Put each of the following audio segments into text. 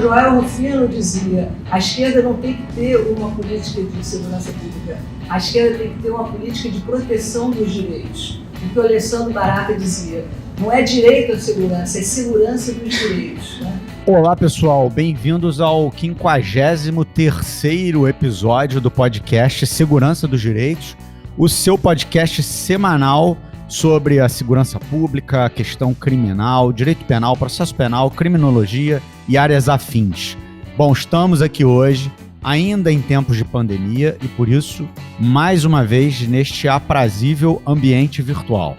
Joel Rufino dizia: a esquerda não tem que ter uma política de segurança pública, a esquerda tem que ter uma política de proteção dos direitos. O que o Alessandro Barata dizia: não é direito à segurança, é segurança dos direitos, né? Olá, pessoal, bem-vindos ao 53º episódio do podcast Segurança dos Direitos, o seu podcast semanal sobre a segurança pública, a questão criminal, direito penal, processo penal, criminologia e áreas afins. Bom, estamos aqui hoje, ainda em tempos de pandemia, e por isso, mais uma vez, neste aprazível ambiente virtual.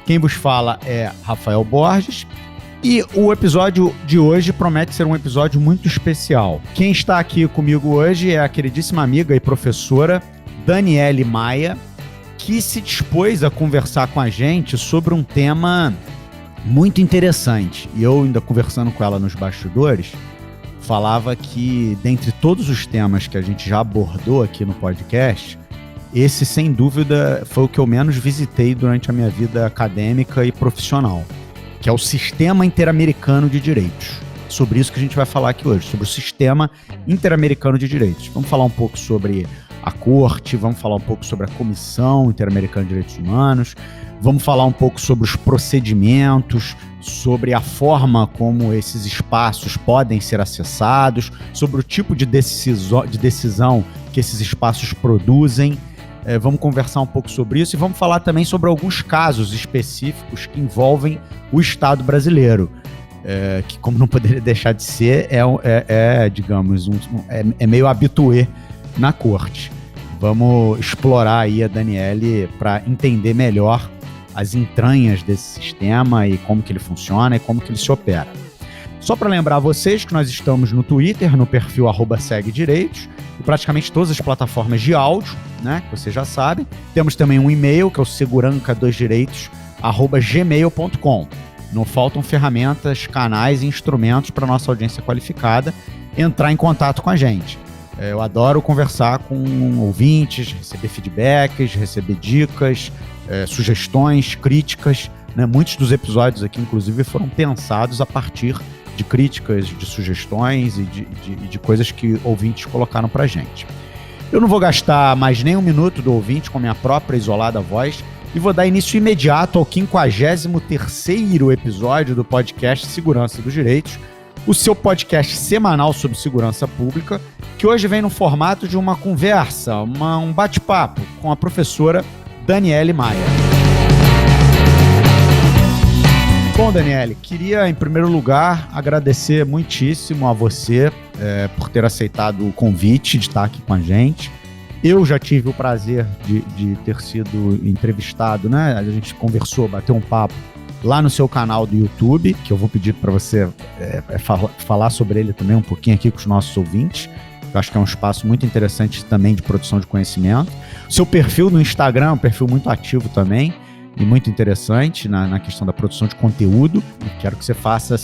Quem vos fala é Rafael Borges, e o episódio de hoje promete ser um episódio muito especial. Quem está aqui comigo hoje é a queridíssima amiga e professora Daniele Maia, que se dispôs a conversar com a gente sobre um tema muito interessante. E eu, ainda conversando com ela nos bastidores, falava que, dentre todos os temas que a gente já abordou aqui no podcast, esse, sem dúvida, foi o que eu menos visitei durante a minha vida acadêmica e profissional, que é o Sistema Interamericano de Direitos. Sobre isso que a gente vai falar aqui hoje, sobre o Sistema Interamericano de Direitos. Vamos falar um pouco sobre a Corte, vamos falar um pouco sobre a Comissão Interamericana de Direitos Humanos, vamos falar um pouco sobre os procedimentos, sobre a forma como esses espaços podem ser acessados, sobre o tipo de decisão que esses espaços produzem. Vamos conversar um pouco sobre isso e vamos falar também sobre alguns casos específicos que envolvem o Estado brasileiro, que, como não poderia deixar de ser, digamos, meio habitué na Corte. Vamos explorar aí a Daniele para entender melhor as entranhas desse sistema e como que ele funciona e como que ele se opera. Só para lembrar vocês que nós estamos no Twitter, no perfil @seguedireitos, e praticamente todas as plataformas de áudio, né, que vocês já sabem. Temos também um e-mail, que é o seguranca2direitos@gmail.com. Não faltam ferramentas, canais e instrumentos para nossa audiência qualificada entrar em contato com a gente. Eu adoro conversar com ouvintes, receber feedbacks, receber dicas, sugestões, críticas, né? Muitos dos episódios aqui, inclusive, foram pensados a partir de críticas, de sugestões e de coisas que ouvintes colocaram pra gente. Eu não vou gastar mais nem um minuto do ouvinte com a minha própria isolada voz e vou dar início imediato ao 53º episódio do podcast Segurança dos Direitos, o seu podcast semanal sobre segurança pública, que hoje vem no formato de uma conversa, um bate-papo com a professora Daniele Maia. Bom, Daniele, queria, em primeiro lugar, agradecer muitíssimo a você por ter aceitado o convite de estar aqui com a gente. Eu já tive o prazer de ter sido entrevistado, né? A gente conversou, bateu um papo lá no seu canal do YouTube, que eu vou pedir para você falar sobre ele também um pouquinho aqui com os nossos ouvintes. Eu acho que é um espaço muito interessante também de produção de conhecimento. O seu perfil no Instagram é um perfil muito ativo também e muito interessante na questão da produção de conteúdo. E quero que você faça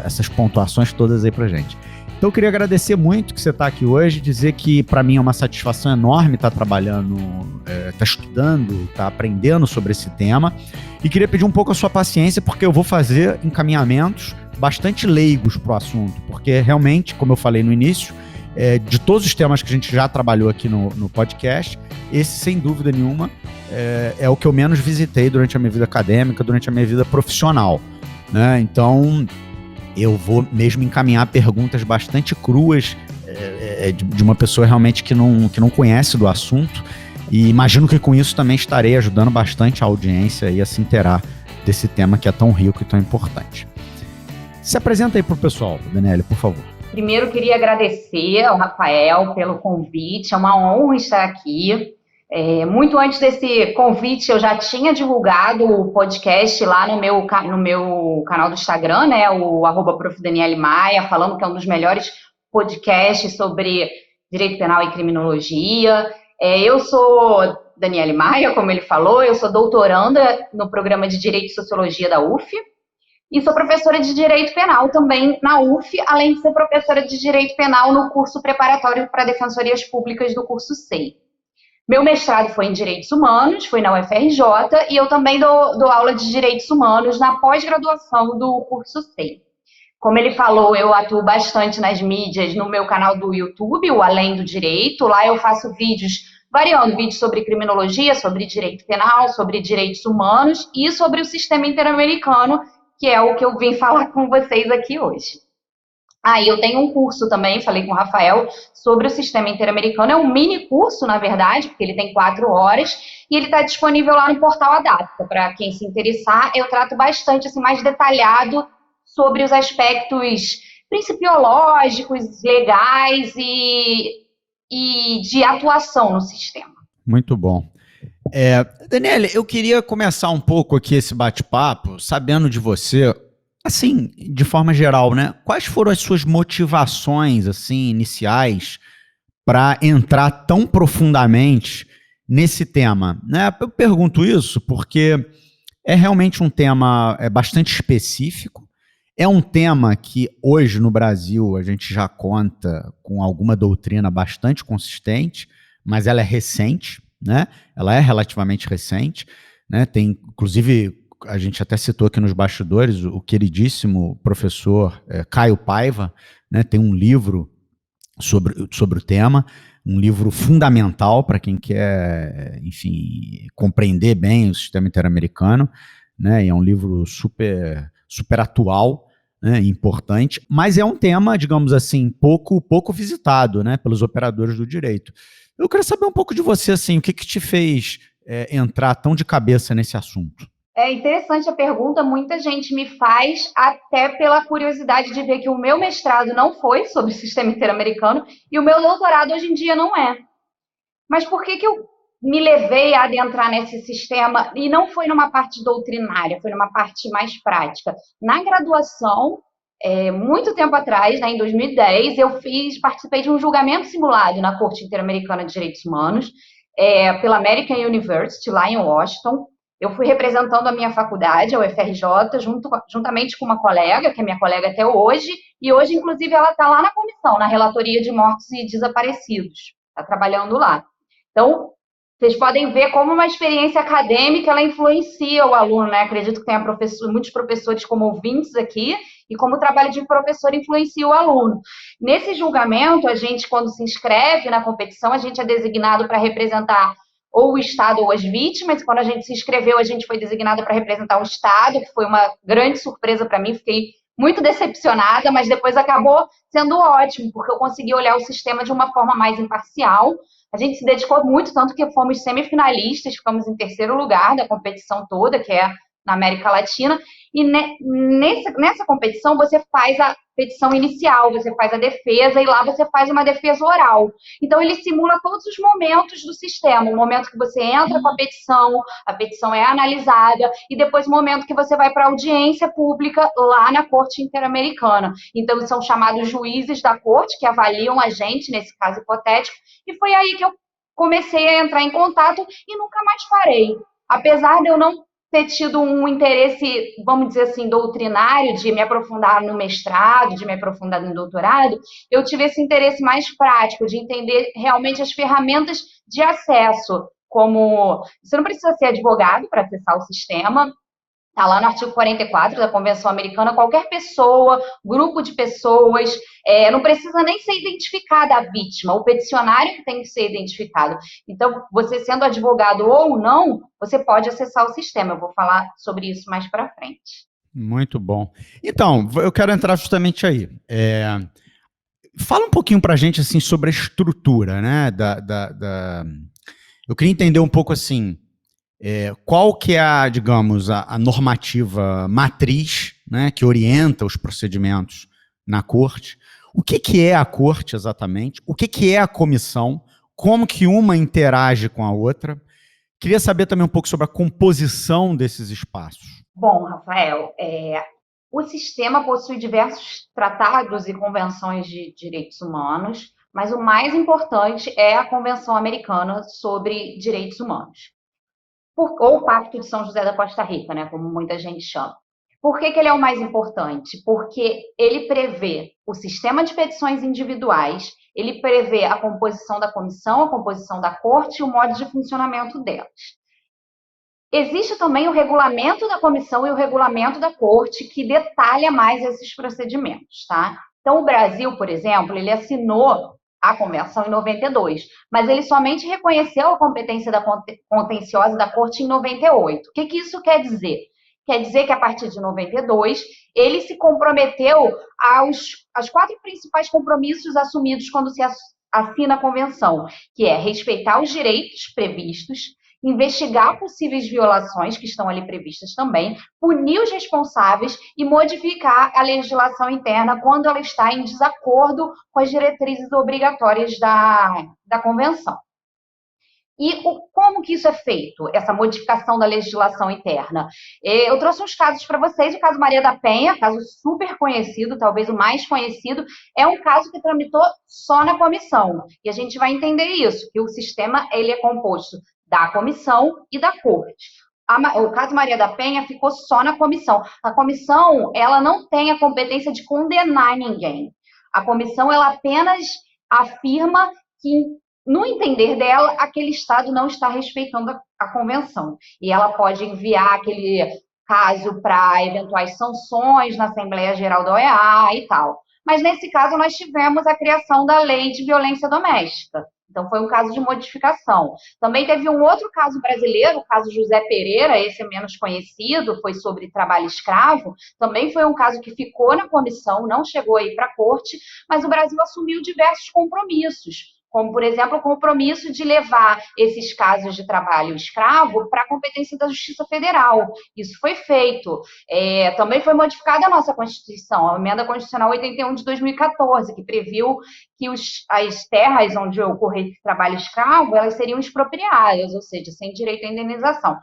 essas pontuações todas aí pra gente. Então eu queria agradecer muito que você está aqui hoje, dizer que para mim é uma satisfação enorme estar trabalhando, estar estudando, estar aprendendo sobre esse tema, e queria pedir um pouco a sua paciência, porque eu vou fazer encaminhamentos bastante leigos para o assunto, porque realmente, como eu falei no início, de todos os temas que a gente já trabalhou aqui no podcast, esse, sem dúvida nenhuma, é o que eu menos visitei durante a minha vida acadêmica, durante a minha vida profissional, né? Então eu vou mesmo encaminhar perguntas bastante cruas de uma pessoa realmente que não conhece do assunto, e imagino que com isso também estarei ajudando bastante a audiência a se inteirar desse tema que é tão rico e tão importante. Se apresenta aí pro pessoal, Daniele, por favor. Primeiro, queria agradecer ao Rafael pelo convite, é uma honra estar aqui. Muito antes desse convite, eu já tinha divulgado o podcast lá no meu canal do Instagram, né, o @profDanieleMaia, falando que é um dos melhores podcasts sobre direito penal e criminologia. Eu sou Daniele Maia, como ele falou, eu sou doutoranda no programa de Direito e Sociologia da UF, e sou professora de Direito Penal também na UF, além de ser professora de Direito Penal no curso preparatório para defensorias públicas do curso SEI. Meu mestrado foi em Direitos Humanos, foi na UFRJ, e eu também dou aula de Direitos Humanos na pós-graduação do curso SEI. Como ele falou, eu atuo bastante nas mídias, no meu canal do YouTube, o Além do Direito. Lá eu faço vídeos variando, vídeos sobre criminologia, sobre direito penal, sobre direitos humanos e sobre o sistema interamericano, que é o que eu vim falar com vocês aqui hoje. Aí eu tenho um curso também, falei com o Rafael, sobre o sistema interamericano. É um mini curso, na verdade, porque ele tem 4 horas, e ele está disponível lá no portal Adapta. Para quem se interessar, eu trato bastante, assim, mais detalhado sobre os aspectos principiológicos, legais e de atuação no sistema. Muito bom. Daniele, eu queria começar um pouco aqui esse bate-papo, sabendo de você, assim, de forma geral, né? Quais foram as suas motivações, assim, iniciais para entrar tão profundamente nesse tema, né? Eu pergunto isso porque é realmente um tema bastante específico. É um tema que hoje no Brasil a gente já conta com alguma doutrina bastante consistente, mas ela é recente, né? Ela é relativamente recente, né? Tem, inclusive, a gente até citou aqui nos bastidores o queridíssimo professor Caio Paiva, né? Tem um livro sobre o tema, um livro fundamental para quem quer, enfim, compreender bem o sistema interamericano, né? E é um livro super atual, né, importante, mas é um tema, digamos assim, pouco visitado, né, pelos operadores do direito. Eu queria saber um pouco de você, assim, o que te fez entrar tão de cabeça nesse assunto? É interessante a pergunta, muita gente me faz até pela curiosidade de ver que o meu mestrado não foi sobre o sistema interamericano e o meu doutorado hoje em dia não é. Mas por que eu me levei a adentrar nesse sistema? E não foi numa parte doutrinária, foi numa parte mais prática. Na graduação, muito tempo atrás, né, em 2010, eu participei de um julgamento simulado na Corte Interamericana de Direitos Humanos, pela American University, lá em Washington. Eu fui representando a minha faculdade, a UFRJ, juntamente com uma colega, que é minha colega até hoje, e hoje, inclusive, ela está lá na comissão, na Relatoria de Mortos e Desaparecidos. Está trabalhando lá. Então, vocês podem ver como uma experiência acadêmica ela influencia o aluno, né? Acredito que tenha muitos professores como ouvintes aqui e como o trabalho de professor influencia o aluno. Nesse julgamento, a gente, quando se inscreve na competição, a gente é designado para representar ou o Estado ou as vítimas. Quando a gente se inscreveu, a gente foi designado para representar o Estado, que foi uma grande surpresa para mim, fiquei muito decepcionada, mas depois acabou sendo ótimo, porque eu consegui olhar o sistema de uma forma mais imparcial. A gente se dedicou muito, tanto que fomos semifinalistas, ficamos em 3º lugar da competição toda, que é na América Latina, e nessa competição você faz a petição inicial, você faz a defesa, e lá você faz uma defesa oral. Então ele simula todos os momentos do sistema, o momento que você entra com a petição é analisada, e depois o momento que você vai para a audiência pública lá na Corte Interamericana. Então são chamados juízes da corte, que avaliam a gente, nesse caso hipotético, e foi aí que eu comecei a entrar em contato e nunca mais parei. Apesar de eu não ter tido um interesse, vamos dizer assim, doutrinário, de me aprofundar no mestrado, de me aprofundar no doutorado, eu tive esse interesse mais prático, de entender realmente as ferramentas de acesso, como você não precisa ser advogado para acessar o sistema. Está lá no artigo 44 da Convenção Americana, qualquer pessoa, grupo de pessoas, não precisa nem ser identificada a vítima, o peticionário que tem que ser identificado. Então, você sendo advogado ou não, você pode acessar o sistema. Eu vou falar sobre isso mais para frente. Muito bom. Então, eu quero entrar justamente aí. Fala um pouquinho para a gente assim, sobre a estrutura, né? Eu queria entender um pouco assim, qual que é digamos, a normativa matriz, né, que orienta os procedimentos na corte, o que é a corte exatamente, o que é a comissão, como que uma interage com a outra. Queria saber também um pouco sobre a composição desses espaços. Bom, Rafael, o sistema possui diversos tratados e convenções de direitos humanos, mas o mais importante é a Convenção Americana sobre Direitos Humanos. Ou o Pacto de São José da Costa Rica, né, como muita gente chama. Por que ele é o mais importante? Porque ele prevê o sistema de petições individuais, ele prevê a composição da comissão, a composição da corte e o modo de funcionamento delas. Existe também o regulamento da comissão e o regulamento da corte, que detalha mais esses procedimentos, tá? Então, o Brasil, por exemplo, ele assinou a convenção em 92, mas ele somente reconheceu a competência da contenciosa da corte em 98. O que isso quer dizer? Quer dizer que, a partir de 92, ele se comprometeu aos 4 principais compromissos assumidos quando se assina a convenção, que é respeitar os direitos previstos, investigar possíveis violações que estão ali previstas também, punir os responsáveis e modificar a legislação interna quando ela está em desacordo com as diretrizes obrigatórias da Convenção. E como que isso é feito, essa modificação da legislação interna? Eu trouxe uns casos para vocês. O caso Maria da Penha, caso super conhecido, talvez o mais conhecido, é um caso que tramitou só na comissão. E a gente vai entender isso, que o sistema ele é composto da comissão e da corte. O caso Maria da Penha ficou só na comissão. A comissão, ela não tem a competência de condenar ninguém. A comissão, ela apenas afirma que, no entender dela, aquele Estado não está respeitando a convenção. E ela pode enviar aquele caso para eventuais sanções na Assembleia Geral da OEA e tal. Mas, nesse caso, nós tivemos a criação da Lei de Violência Doméstica. Então, foi um caso de modificação. Também teve um outro caso brasileiro, o caso José Pereira, esse é menos conhecido, foi sobre trabalho escravo. Também foi um caso que ficou na comissão, não chegou aí para a corte, mas o Brasil assumiu diversos compromissos, como, por exemplo, o compromisso de levar esses casos de trabalho escravo para a competência da Justiça Federal. Isso foi feito. Também foi modificada a nossa Constituição, a Emenda Constitucional 81 de 2014, que previu que as terras onde ocorresse trabalho escravo, elas seriam expropriadas, ou seja, sem direito à indenização.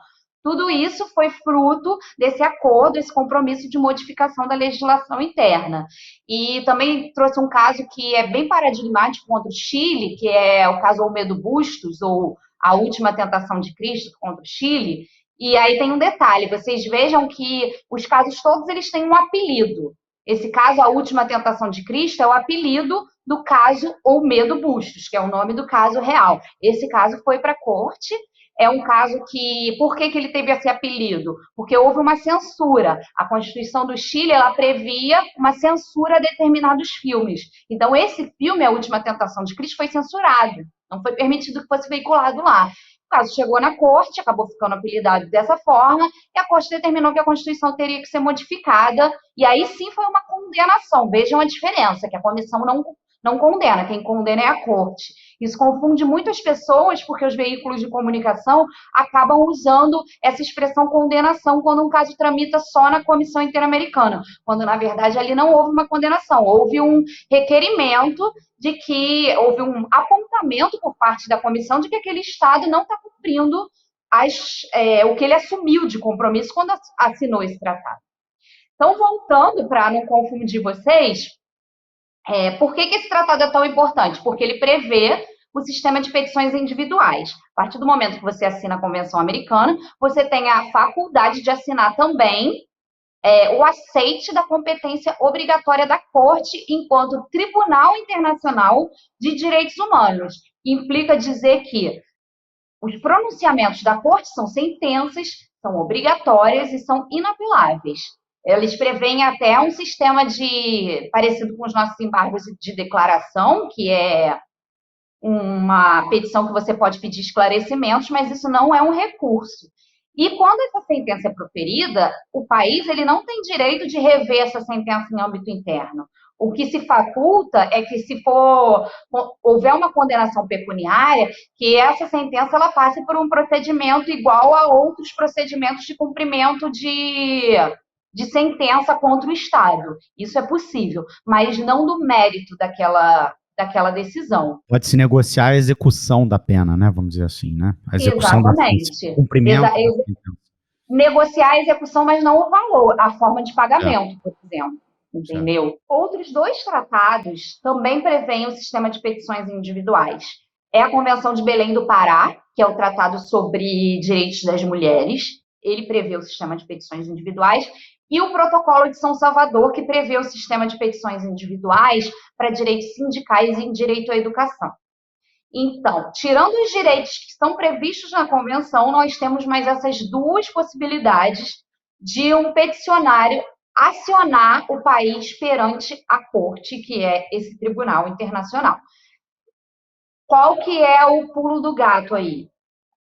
Tudo isso foi fruto desse acordo, esse compromisso de modificação da legislação interna. E também trouxe um caso que é bem paradigmático contra o Chile, que é o caso Olmedo Bustos, ou A Última Tentação de Cristo contra o Chile. E aí tem um detalhe, vocês vejam que os casos todos eles têm um apelido. Esse caso, A Última Tentação de Cristo, é o apelido do caso Olmedo Bustos, que é o nome do caso real. Esse caso foi para a corte. É um caso que... Por que ele teve esse apelido? Porque houve uma censura. A Constituição do Chile, ela previa uma censura a determinados filmes. Então, esse filme, A Última Tentação de Cristo, foi censurado. Não foi permitido que fosse veiculado lá. O caso chegou na corte, acabou ficando apelidado dessa forma, e a corte determinou que a Constituição teria que ser modificada, e aí sim foi uma condenação. Vejam a diferença, que a comissão não condena, quem condena é a corte. Isso confunde muito as pessoas, porque os veículos de comunicação acabam usando essa expressão condenação quando um caso tramita só na Comissão Interamericana, quando, na verdade, ali não houve uma condenação, houve um requerimento de que, houve um apontamento por parte da comissão de que aquele Estado não está cumprindo o que ele assumiu de compromisso quando assinou esse tratado. Então, voltando para não confundir vocês, por que esse tratado é tão importante? Porque ele prevê o sistema de petições individuais. A partir do momento que você assina a Convenção Americana, você tem a faculdade de assinar também o aceite da competência obrigatória da Corte enquanto Tribunal Internacional de Direitos Humanos. Implica dizer que os pronunciamentos da Corte são sentenças, são obrigatórias e são inapeláveis. Eles prevêem até um sistema parecido com os nossos embargos de declaração, que é uma petição que você pode pedir esclarecimentos, mas isso não é um recurso. E quando essa sentença é proferida, o país ele não tem direito de rever essa sentença em âmbito interno. O que se faculta é que, se houver uma condenação pecuniária, que essa sentença ela passe por um procedimento igual a outros procedimentos de cumprimento de sentença contra o Estado. Isso é possível, mas não do mérito daquela decisão. Pode-se negociar a execução da pena, né? Vamos dizer assim, né? A execução Exatamente. do cumprimento. Negociar a execução, mas não o valor, a forma de pagamento, por exemplo. Entendeu? Certo. Outros 2 tratados também prevêem o sistema de petições individuais. É a Convenção de Belém do Pará, que é o Tratado sobre Direitos das Mulheres. Ele prevê o sistema de petições individuais. E o Protocolo de São Salvador, que prevê o sistema de petições individuais para direitos sindicais e direito à educação. Então, tirando os direitos que estão previstos na Convenção, nós temos mais essas duas possibilidades de um peticionário acionar o país perante a Corte, que é esse Tribunal Internacional. Qual que é o pulo do gato aí?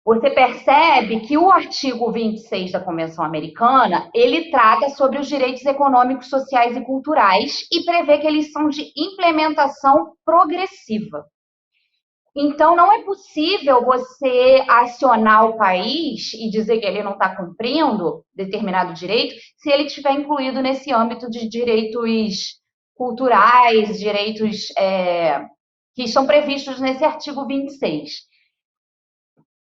Você percebe que o artigo 26 da Convenção Americana, ele trata sobre os direitos econômicos, sociais e culturais e prevê que eles são de implementação progressiva. Então, não é possível você acionar o país e dizer que ele não está cumprindo determinado direito se ele estiver incluído nesse âmbito de direitos culturais, direitos que estão previstos nesse artigo 26.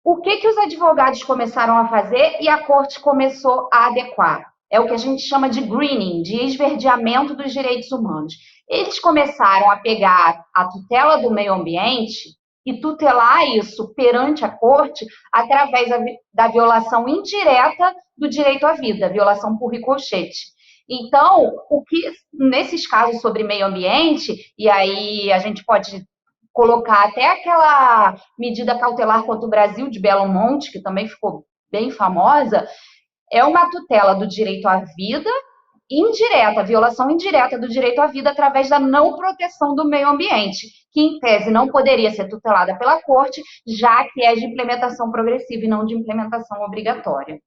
O que os advogados começaram a fazer e a Corte começou a adequar? É o que a gente chama de greening, de esverdeamento dos direitos humanos. Eles começaram a pegar a tutela do meio ambiente e tutelar isso perante a Corte através da violação indireta do direito à vida, violação por ricochete. Então, o que nesses casos sobre meio ambiente, e aí a gente pode colocar até aquela medida cautelar contra o Brasil de Belo Monte, que também ficou bem famosa, é uma tutela do direito à vida indireta, violação indireta do direito à vida através da não proteção do meio ambiente, que em tese não poderia ser tutelada pela Corte, já que é de implementação progressiva e não de implementação obrigatória.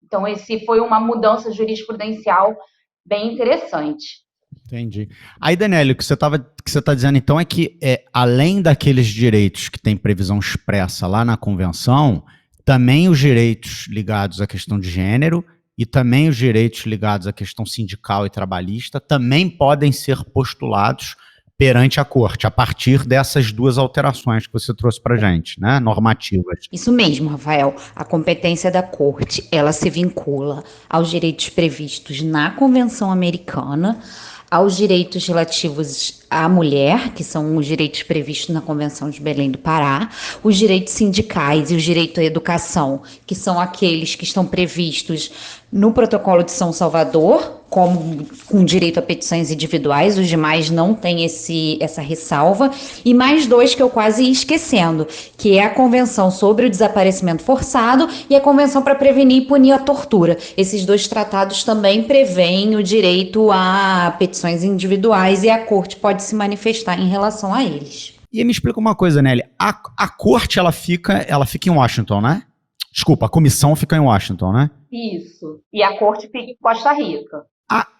Então, esse foi uma mudança jurisprudencial bem interessante. Entendi. Aí, Daniele, o que você está dizendo, então, é que além daqueles direitos que tem previsão expressa lá na Convenção, também os direitos ligados à questão de gênero e também os direitos ligados à questão sindical e trabalhista também podem ser postulados perante a Corte, a partir dessas duas alterações que você trouxe para a gente, né, normativas. Isso mesmo, Rafael. A competência da Corte, ela se vincula aos direitos previstos na Convenção Americana, aos direitos relativos à mulher, que são os direitos previstos na Convenção de Belém do Pará, os direitos sindicais e os direitos à educação, que são aqueles que estão previstos no Protocolo de São Salvador, como com direito a petições individuais, os demais não têm essa ressalva, e mais dois que eu quase ia esquecendo, que é a Convenção sobre o Desaparecimento Forçado e a Convenção para Prevenir e Punir a Tortura. Esses dois tratados também prevêem o direito a petições individuais e a Corte pode se manifestar em relação a eles. E me explica uma coisa, Nelly, a Corte ela fica em Washington, né? Desculpa, a comissão fica em Washington, né? Isso. E a Corte fica em Costa Rica.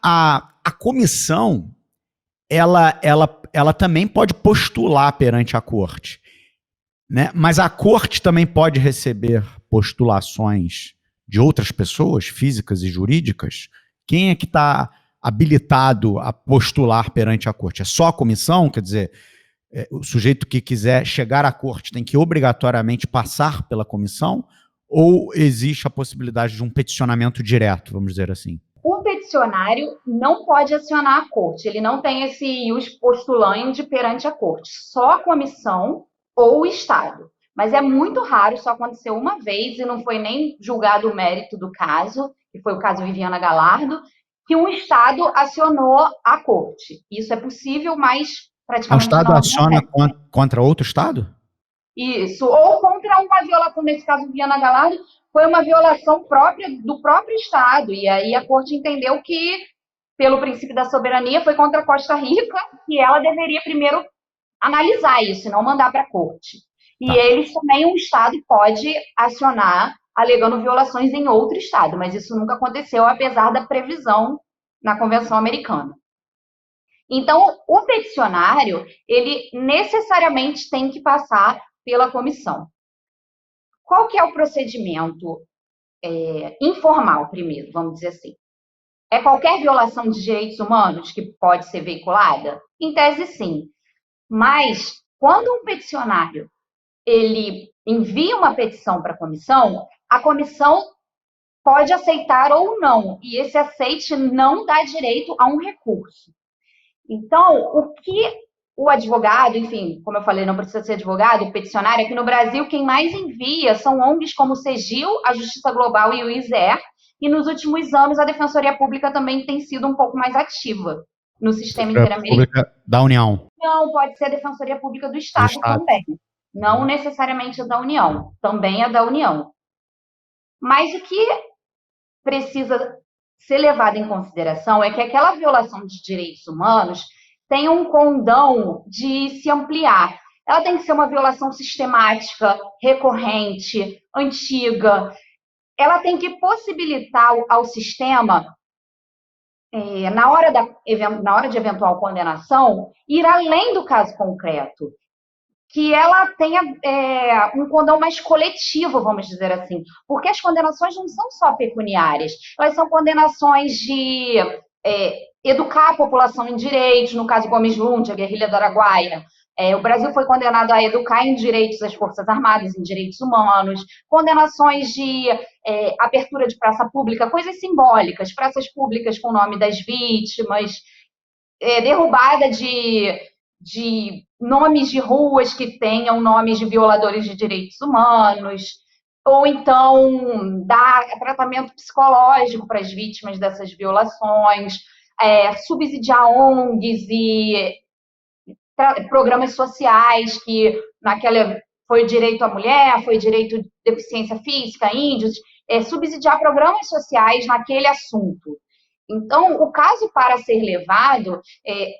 A comissão, ela também pode postular perante a Corte, né? Mas a Corte também pode receber postulações de outras pessoas, físicas e jurídicas. Quem é que está habilitado a postular perante a Corte? É só a comissão? Quer dizer, o sujeito que quiser chegar à Corte tem que obrigatoriamente passar pela comissão? Ou existe a possibilidade de um peticionamento direto, vamos dizer assim? O peticionário não pode acionar a Corte, ele não tem esse ius postulante perante a Corte, só a comissão ou o Estado. Mas é muito raro, só aconteceu uma vez e não foi nem julgado o mérito do caso, que foi o caso Viviana Galardo, que um Estado acionou a Corte. Isso é possível, mas praticamente não. O Estado aciona contra outro Estado? Isso, ou contra uma violação, nesse caso Viviana Galardo, foi uma violação própria do próprio Estado, e aí a Corte entendeu que, pelo princípio da soberania, foi contra Costa Rica, e ela deveria primeiro analisar isso, e não mandar para a Corte. E eles também, um Estado pode acionar, alegando violações em outro Estado, mas isso nunca aconteceu, apesar da previsão na Convenção Americana. Então, o peticionário, ele necessariamente tem que passar pela comissão. Qual que é o procedimento informal, primeiro, vamos dizer assim? É qualquer violação de direitos humanos que pode ser veiculada? Em tese, sim. Mas, quando um peticionário ele envia uma petição para a comissão pode aceitar ou não, e esse aceite não dá direito a um recurso. Então, o que o advogado, enfim, como eu falei, não precisa ser advogado, o peticionário, aqui no Brasil, quem mais envia são ONGs como o CEGIL, a Justiça Global e o ISER, e nos últimos anos a Defensoria Pública também tem sido um pouco mais ativa no sistema interamericano. Da União. Não, pode ser a Defensoria Pública do Estado também. não necessariamente é da União, também é da União. Mas o que precisa ser levado em consideração é que aquela violação de direitos humanos tem um condão de se ampliar. Ela tem que ser uma violação sistemática, recorrente, antiga. Ela tem que possibilitar ao sistema, na hora de eventual condenação, ir além do caso concreto, que ela tenha um condão mais coletivo, vamos dizer assim, porque as condenações não são só pecuniárias, elas são condenações de educar a população em direitos, no caso Gomes Lund, a guerrilha do Araguaia. O Brasil foi condenado a educar em direitos das Forças Armadas, em direitos humanos, condenações de abertura de praça pública, coisas simbólicas, praças públicas com o nome das vítimas, derrubada de nomes de ruas que tenham nomes de violadores de direitos humanos, ou então dar tratamento psicológico para as vítimas dessas violações, subsidiar ONGs e programas sociais, que naquela foi direito à mulher, foi direito de deficiência física, índios, subsidiar programas sociais naquele assunto. Então, o caso para ser levado,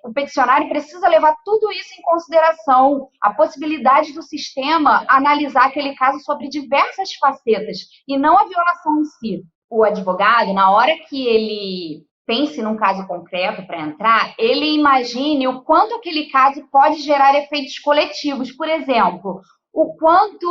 o peticionário precisa levar tudo isso em consideração, a possibilidade do sistema analisar aquele caso sobre diversas facetas, e não a violação em si. O advogado, na hora que ele pense num caso concreto para entrar, ele imagine o quanto aquele caso pode gerar efeitos coletivos. Por exemplo, o quanto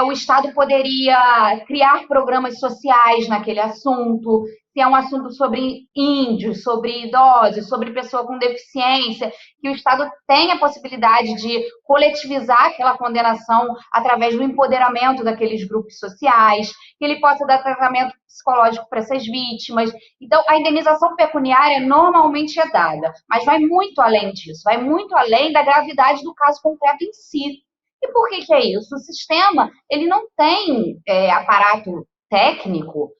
o Estado poderia criar programas sociais naquele assunto, se é um assunto sobre índios, sobre idosos, sobre pessoa com deficiência, que o Estado tem a possibilidade de coletivizar aquela condenação através do empoderamento daqueles grupos sociais, que ele possa dar tratamento psicológico para essas vítimas. Então, a indenização pecuniária normalmente é dada, mas vai muito além disso, vai muito além da gravidade do caso concreto em si. E por que é isso? O sistema ele não tem aparato técnico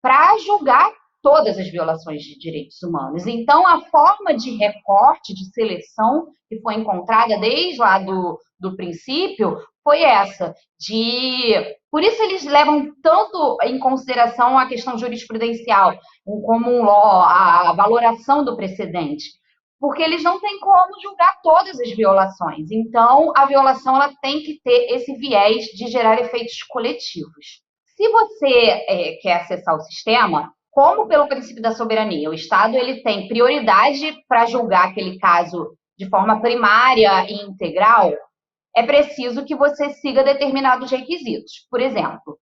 para julgar todas as violações de direitos humanos. Então, a forma de recorte, de seleção que foi encontrada desde lá do princípio foi essa. Por isso eles levam tanto em consideração a questão jurisprudencial, o common law, a valoração do precedente, porque eles não têm como julgar todas as violações. Então, a violação ela tem que ter esse viés de gerar efeitos coletivos. Se você quer acessar o sistema, como pelo princípio da soberania, o Estado ele tem prioridade para julgar aquele caso de forma primária e integral, é preciso que você siga determinados requisitos. Por exemplo,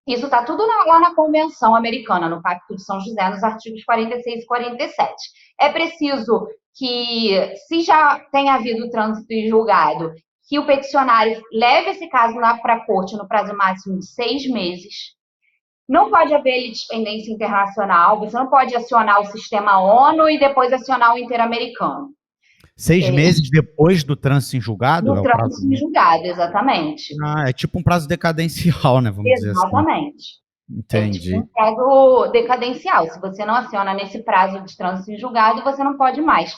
isso está tudo lá na Convenção Americana, no Pacto de São José, nos artigos 46 e 47. É preciso que, se já tem havido trânsito em julgado, que o peticionário leve esse caso para a corte no prazo máximo de 6 meses. Não pode haver litispendência internacional, você não pode acionar o sistema ONU e depois acionar o Interamericano. 6 meses depois do trânsito em julgado? Do trânsito em julgado, exatamente. É tipo um prazo decadencial, né? Vamos dizer assim. Exatamente. Entendi. É tipo um prazo decadencial. Se você não aciona nesse prazo de trânsito em julgado, você não pode mais.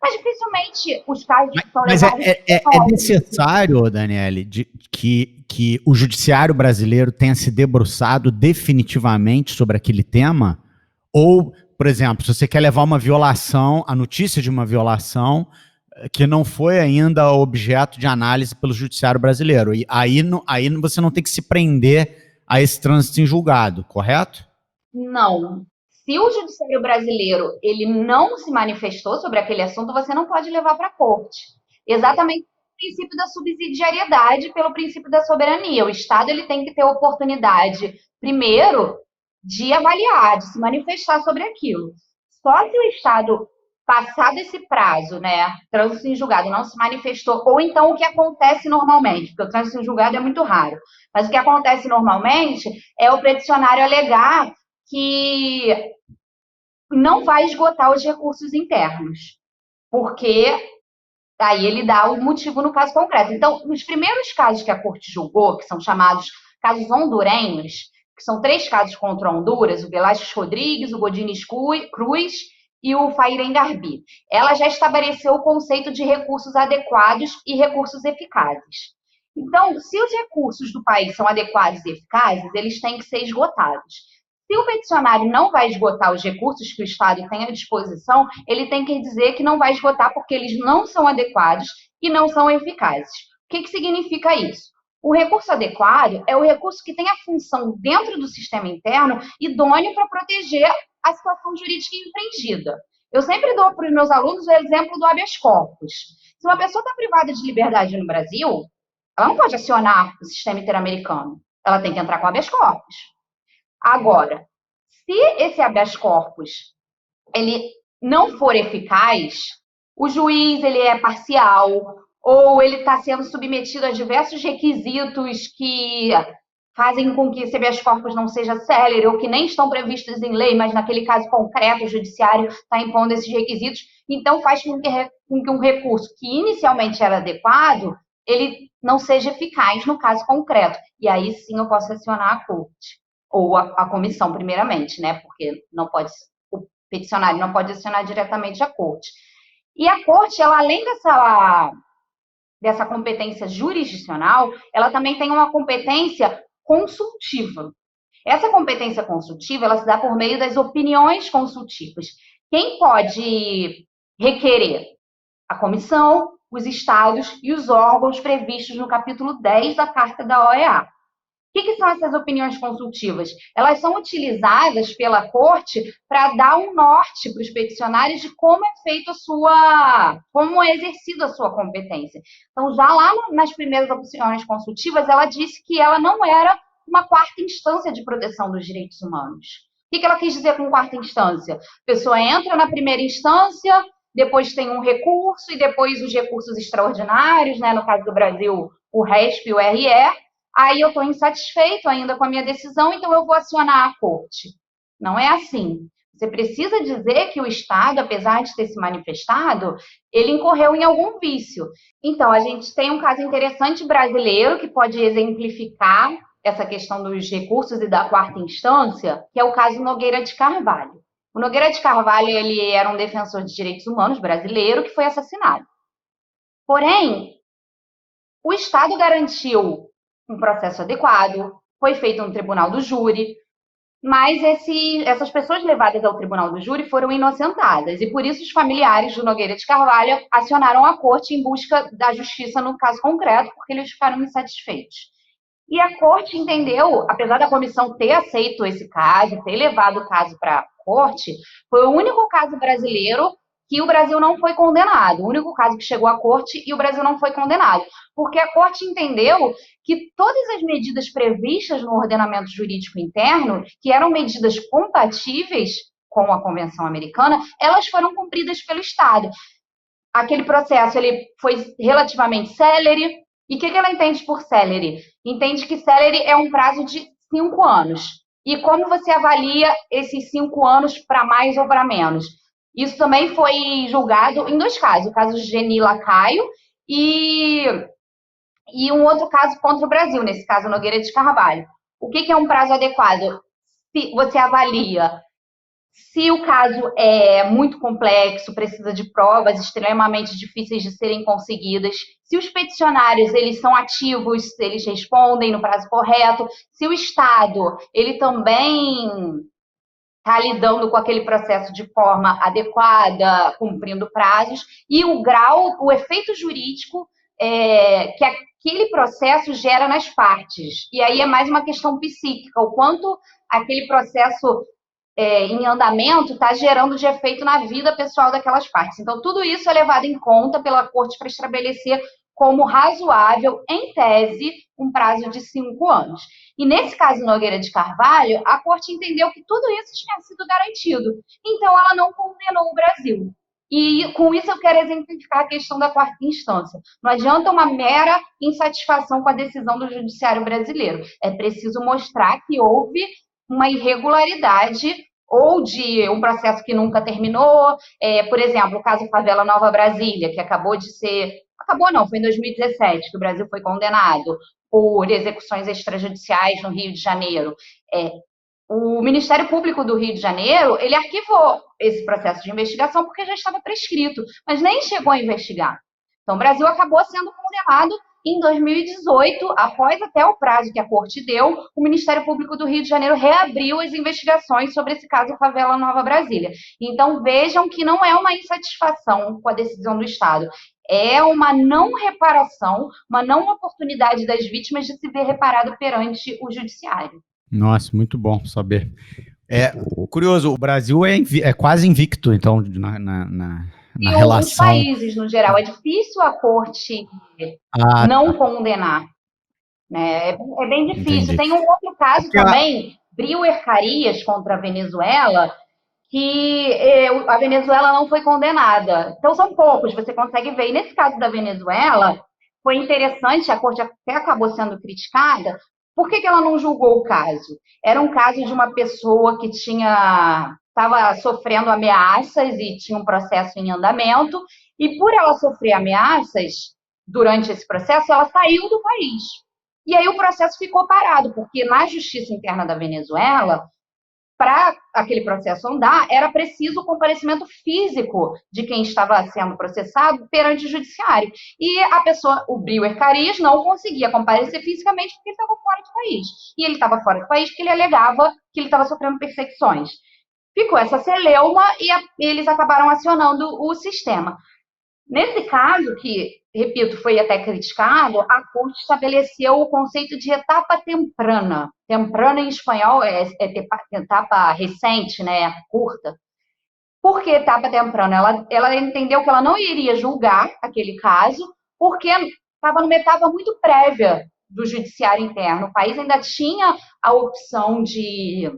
Mas dificilmente os casos são levados... Mas é necessário, Daniele, que o judiciário brasileiro tenha se debruçado definitivamente sobre aquele tema? Ou, por exemplo, se você quer levar uma violação, a notícia de uma violação que não foi ainda objeto de análise pelo judiciário brasileiro, e aí você não tem que se prender a esse trânsito em julgado, correto? Não. Se o judiciário brasileiro ele não se manifestou sobre aquele assunto, você não pode levar para a corte. Exatamente pelo princípio da subsidiariedade, pelo princípio da soberania. O Estado ele tem que ter oportunidade, primeiro, de avaliar, de se manifestar sobre aquilo. Só se o Estado, passado esse prazo, né, trânsito em julgado, não se manifestou, ou então o que acontece normalmente, porque o trânsito em julgado é muito raro, mas o que acontece normalmente é o peticionário alegar que não vai esgotar os recursos internos, porque aí ele dá o motivo no caso concreto. Então, nos primeiros casos que a corte julgou, que são chamados casos hondurenhos, que são 3 casos contra Honduras, o Velázquez Rodrigues, o Godínez Cruz e o Fahirem Garbi. Ela já estabeleceu o conceito de recursos adequados e recursos eficazes. Então, se os recursos do país são adequados e eficazes, eles têm que ser esgotados. Se o peticionário não vai esgotar os recursos que o Estado tem à disposição, ele tem que dizer que não vai esgotar porque eles não são adequados e não são eficazes. O que significa isso? O recurso adequado é o recurso que tem a função dentro do sistema interno idôneo para proteger a situação jurídica infringida. Eu sempre dou para os meus alunos o exemplo do habeas corpus. Se uma pessoa está privada de liberdade no Brasil, ela não pode acionar o sistema interamericano. Ela tem que entrar com habeas corpus. Agora, se esse habeas corpus ele não for eficaz, o juiz ele é parcial ou ele está sendo submetido a diversos requisitos que fazem com que esse habeas corpus não seja célere ou que nem estão previstos em lei, mas naquele caso concreto o judiciário está impondo esses requisitos, então faz com que um recurso que inicialmente era adequado, ele não seja eficaz no caso concreto. E aí sim eu posso acionar a corte, ou a comissão primeiramente, né? Porque não pode, o peticionário não pode acionar diretamente a corte. E a corte, ela além dessa competência jurisdicional, ela também tem uma competência consultiva. Essa competência consultiva, ela se dá por meio das opiniões consultivas. Quem pode requerer? A comissão, os estados e os órgãos previstos no capítulo 10 da Carta da OEA. O que são essas opiniões consultivas? Elas são utilizadas pela Corte para dar um norte para os peticionários de como é feito como é exercida a sua competência. Então, já lá nas primeiras opiniões consultivas, ela disse que ela não era uma quarta instância de proteção dos direitos humanos. O que ela quis dizer com quarta instância? A pessoa entra na primeira instância, depois tem um recurso e depois os recursos extraordinários, né? No caso do Brasil, o RESP e o RE. Aí eu estou insatisfeito ainda com a minha decisão, então eu vou acionar a corte. Não é assim. Você precisa dizer que o Estado, apesar de ter se manifestado, ele incorreu em algum vício. Então, a gente tem um caso interessante brasileiro que pode exemplificar essa questão dos recursos e da quarta instância, que é o caso Nogueira de Carvalho. O Nogueira de Carvalho, ele era um defensor de direitos humanos brasileiro que foi assassinado. Porém, o Estado garantiu um processo adequado, foi feito um tribunal do júri, mas essas pessoas levadas ao tribunal do júri foram inocentadas, e por isso os familiares do Nogueira de Carvalho acionaram a corte em busca da justiça no caso concreto, porque eles ficaram insatisfeitos. E a corte entendeu, apesar da comissão ter aceito esse caso, ter levado o caso para a corte, foi o único caso brasileiro que o Brasil não foi condenado, o único caso que chegou à corte e o Brasil não foi condenado, porque a corte entendeu que todas as medidas previstas no ordenamento jurídico interno, que eram medidas compatíveis com a Convenção Americana, elas foram cumpridas pelo Estado. Aquele processo ele foi relativamente célere, e o que ela entende por célere? Entende que célere é um prazo de 5 anos. E como você avalia esses 5 anos para mais ou para menos? Isso também foi julgado em 2 casos, o caso de Geni Lacaio e um outro caso contra o Brasil, nesse caso Nogueira de Carvalho. O que é um prazo adequado? Você avalia se o caso é muito complexo, precisa de provas extremamente difíceis de serem conseguidas, se os peticionários eles são ativos, se eles respondem no prazo correto, se o Estado ele também está lidando com aquele processo de forma adequada, cumprindo prazos, e o grau, o efeito jurídico que aquele processo gera nas partes. E aí é mais uma questão psíquica, o quanto aquele processo em andamento está gerando de efeito na vida pessoal daquelas partes. Então, tudo isso é levado em conta pela Corte para estabelecer como razoável, em tese, um prazo de 5 anos. E nesse caso Nogueira de Carvalho, a Corte entendeu que tudo isso tinha sido garantido. Então, ela não condenou o Brasil. E com isso eu quero exemplificar a questão da quarta instância. Não adianta uma mera insatisfação com a decisão do judiciário brasileiro. É preciso mostrar que houve uma irregularidade ou de um processo que nunca terminou. Por exemplo, o caso Favela Nova Brasília, que acabou de ser... Acabou não, foi em 2017 que o Brasil foi condenado por execuções extrajudiciais no Rio de Janeiro. o Ministério Público do Rio de Janeiro, ele arquivou esse processo de investigação porque já estava prescrito, mas nem chegou a investigar. Então, o Brasil acabou sendo condenado em 2018, após até o prazo que a corte deu, o Ministério Público do Rio de Janeiro reabriu as investigações sobre esse caso Favela Nova Brasília. Então, vejam que não é uma insatisfação com a decisão do Estado, é uma não reparação, uma não oportunidade das vítimas de se ver reparado perante o judiciário. Nossa, muito bom saber. Curioso, o Brasil é quase invicto, então, na E outros relação. países, no geral, é difícil a corte não condenar. Né? É bem difícil. Entendi. Tem um outro caso também, Brewer Carias contra a Venezuela, que a Venezuela não foi condenada. Então, são poucos, você consegue ver. E nesse caso da Venezuela, foi interessante, a corte até acabou sendo criticada. Por que ela não julgou o caso? Era um caso de uma pessoa que estava sofrendo ameaças e tinha um processo em andamento, e por ela sofrer ameaças durante esse processo, ela saiu do país. E aí o processo ficou parado, porque na justiça interna da Venezuela, para aquele processo andar, era preciso o comparecimento físico de quem estava sendo processado perante o judiciário. E a pessoa, o Brewer Carias, não conseguia comparecer fisicamente porque ele estava fora do país. E ele estava fora do país porque ele alegava que ele estava sofrendo perseguições. Ficou essa celeuma e eles acabaram acionando o sistema. Nesse caso, que, repito, foi até criticado, a corte estabeleceu o conceito de etapa temprana. Temprana em espanhol é etapa recente, né, curta. Por que etapa temprana? Ela entendeu que ela não iria julgar aquele caso porque estava numa etapa muito prévia do judiciário interno. O país ainda tinha a opção de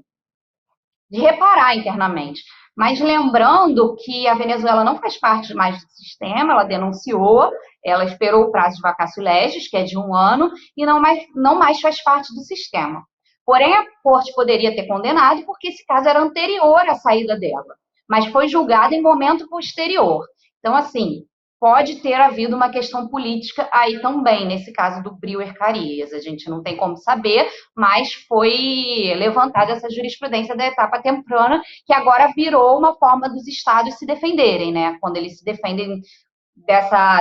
reparar internamente. Mas lembrando que a Venezuela não faz parte mais do sistema, ela denunciou, ela esperou o prazo de vacatio legis, que é de 1 ano, e não mais faz parte do sistema. Porém, a corte poderia ter condenado porque esse caso era anterior à saída dela, mas foi julgado em momento posterior. Então, assim, pode ter havido uma questão política aí também, nesse caso do Brewer Carias. A gente não tem como saber, mas foi levantada essa jurisprudência da etapa temprana, que agora virou uma forma dos estados se defenderem, né? Quando eles se defendem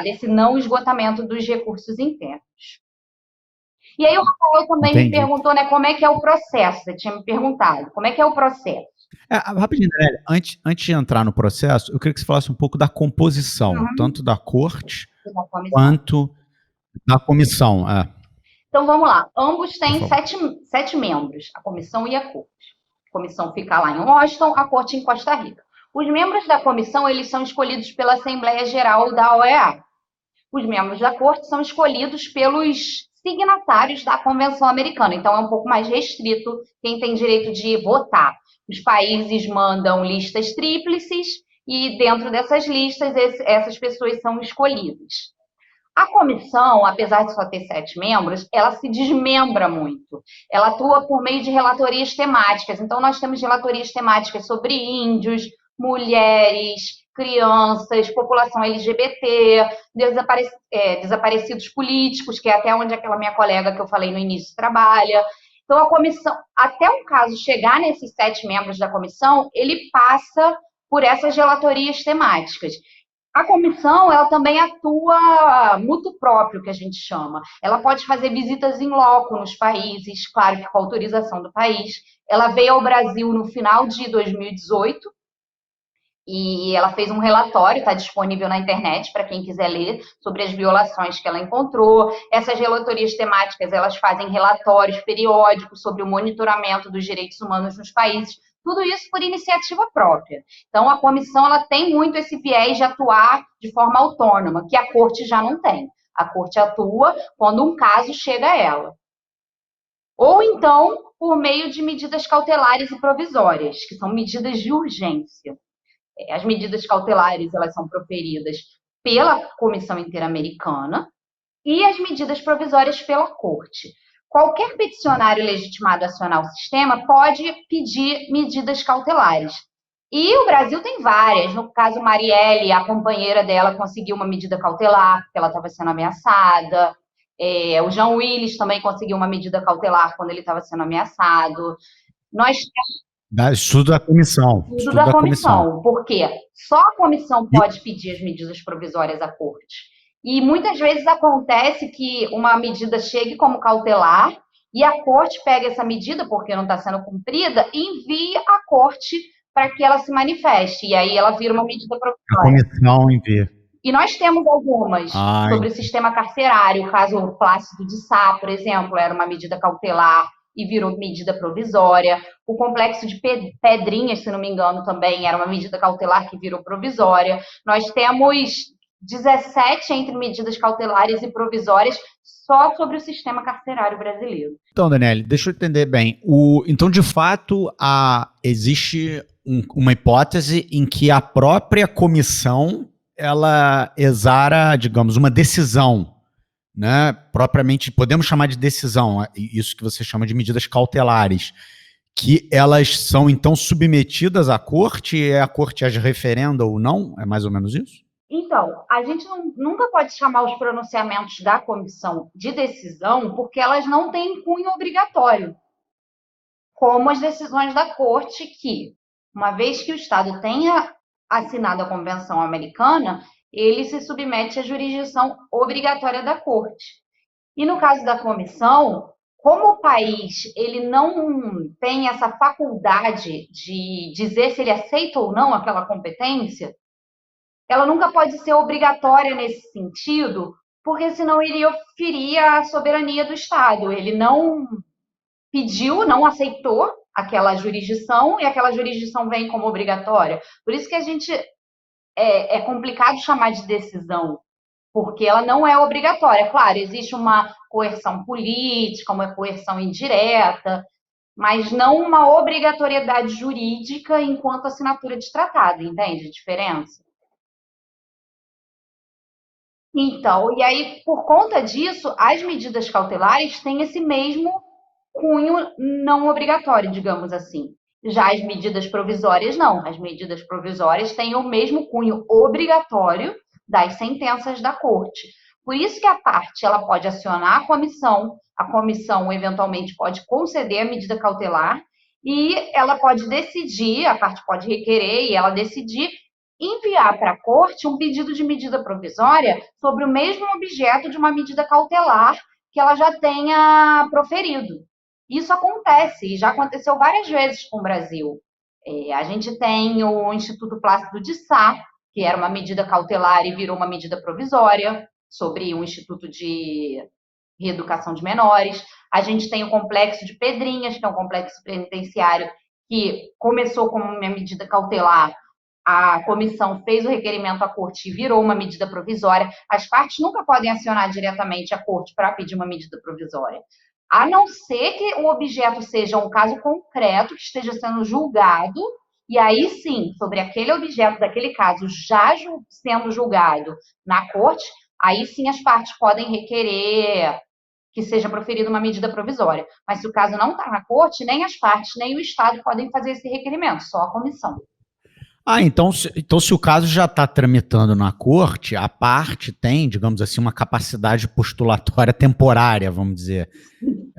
desse não esgotamento dos recursos internos. E aí o Rafael também me perguntou, né, como é que é o processo. Você tinha me perguntado, como é que é o processo? Rapidinho, Daniela, antes de entrar no processo, eu queria que você falasse um pouco da composição, tanto da corte quanto da comissão. Então, vamos lá. Ambos têm 7 membros, a comissão e a corte. A comissão fica lá em Washington, a corte em Costa Rica. Os membros da comissão, eles são escolhidos pela Assembleia Geral da OEA. Os membros da corte são escolhidos pelos signatários da Convenção Americana. Então, é um pouco mais restrito quem tem direito de votar. Os países mandam listas tríplices e, dentro dessas listas, essas pessoas são escolhidas. A comissão, apesar de só ter 7 membros, ela se desmembra muito. Ela atua por meio de relatorias temáticas. Então, nós temos relatorias temáticas sobre índios, mulheres, crianças, população LGBT, desaparecidos políticos, que é até onde aquela minha colega que eu falei no início trabalha. Então, a comissão, até um caso chegar nesses 7 membros da comissão, ele passa por essas relatorias temáticas. A comissão, ela também atua mutuo próprio, que a gente chama. Ela pode fazer visitas in loco nos países, claro que com autorização do país. Ela veio ao Brasil no final de 2018 e ela fez um relatório, está disponível na internet para quem quiser ler, sobre as violações que ela encontrou. Essas relatorias temáticas, elas fazem relatórios periódicos sobre o monitoramento dos direitos humanos nos países. Tudo isso por iniciativa própria. Então, a comissão ela tem muito esse viés de atuar de forma autônoma, que a corte já não tem. A corte atua quando um caso chega a ela. Ou então, por meio de medidas cautelares e provisórias, que são medidas de urgência. As medidas cautelares elas são proferidas pela Comissão Interamericana e as medidas provisórias pela corte. Qualquer peticionário legitimado a acionar o sistema pode pedir medidas cautelares. E o Brasil tem várias. No caso, Marielle, a companheira dela, conseguiu uma medida cautelar, porque ela estava sendo ameaçada. O Jean Willis também conseguiu uma medida cautelar quando ele estava sendo ameaçado. Nós Estudo da comissão. tudo da comissão, porque só a comissão pode pedir as medidas provisórias à corte. E muitas vezes acontece que uma medida chegue como cautelar e a corte pega essa medida, porque não está sendo cumprida, e envia à corte para que ela se manifeste. E aí ela vira uma medida A provisória. comissão envia. E nós temos algumas sobre o sistema carcerário. O caso Plácido de Sá, por exemplo, era uma medida cautelar e virou medida provisória. O complexo de Pedrinhas, se não me engano, também era uma medida cautelar que virou provisória. Nós temos 17 entre medidas cautelares e provisórias só sobre o sistema carcerário brasileiro. Então, Daniele, deixa eu entender bem. Então, de fato, existe uma hipótese em que a própria comissão ela exara, digamos, uma decisão, né? Propriamente, podemos chamar de decisão, isso que você chama de medidas cautelares, que elas são, então, submetidas à corte e a corte as referenda ou não? É mais ou menos isso? Então, a gente nunca pode chamar os pronunciamentos da comissão de decisão porque elas não têm cunho obrigatório, como as decisões da corte que, uma vez que o Estado tenha assinado a Convenção Americana, ele se submete à jurisdição obrigatória da corte. E no caso da comissão, como o país ele não tem essa faculdade de dizer se ele aceita ou não aquela competência, ela nunca pode ser obrigatória nesse sentido, porque senão iria ferir a soberania do Estado. Ele não pediu, não aceitou aquela jurisdição e aquela jurisdição vem como obrigatória. Por isso que a gente é complicado chamar de decisão, porque ela não é obrigatória. Claro, existe uma coerção política, uma coerção indireta, mas não uma obrigatoriedade jurídica enquanto assinatura de tratado, entende a diferença? Então, e aí, por conta disso, as medidas cautelares têm esse mesmo cunho não obrigatório, digamos assim. Já as medidas provisórias, não. As medidas provisórias têm o mesmo cunho obrigatório das sentenças da corte. Por isso que a parte ela pode acionar a comissão eventualmente pode conceder a medida cautelar e ela pode decidir, a parte pode requerer e ela decidir enviar para a corte um pedido de medida provisória sobre o mesmo objeto de uma medida cautelar que ela já tenha proferido. Isso acontece, e já aconteceu várias vezes com o Brasil. A gente tem o Instituto Plácido de Sá, que era uma medida cautelar e virou uma medida provisória, sobre o Instituto de Reeducação de Menores. A gente tem o Complexo de Pedrinhas, que é um complexo penitenciário que começou como uma medida cautelar, a comissão fez o requerimento à corte e virou uma medida provisória. As partes nunca podem acionar diretamente a corte para pedir uma medida provisória, a não ser que o objeto seja um caso concreto que esteja sendo julgado, e aí sim, sobre aquele objeto daquele caso já sendo julgado na corte, aí sim as partes podem requerer que seja proferida uma medida provisória. Mas se o caso não está na corte, nem as partes, nem o Estado podem fazer esse requerimento, só a comissão. Então se o caso já está tramitando na corte, a parte tem, digamos assim, uma capacidade postulatória temporária, vamos dizer.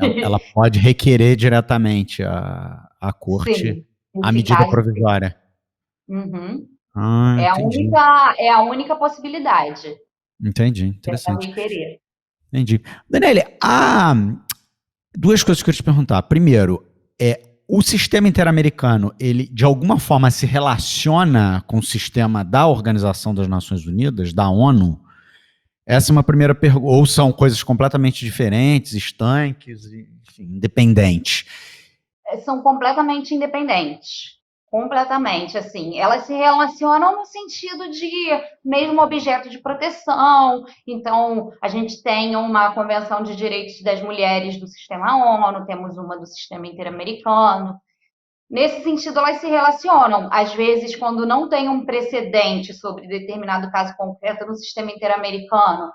Ela pode requerer diretamente à corte. Sim, a medida provisória. Uhum. Entendi. É a única possibilidade. Entendi, interessante. Requerer. Entendi. Daniele, há duas coisas que eu queria te perguntar. Primeiro, o sistema interamericano, ele de alguma forma se relaciona com o sistema da Organização das Nações Unidas, da ONU? Essa é uma primeira pergunta. Ou são coisas completamente diferentes, estanques, enfim, independentes? São completamente independentes. Completamente, assim. Elas se relacionam no sentido de mesmo objeto de proteção. Então, a gente tem uma Convenção de Direitos das Mulheres do Sistema ONU, temos uma do Sistema Interamericano. Nesse sentido, elas se relacionam. Às vezes, quando não tem um precedente sobre determinado caso concreto no sistema interamericano,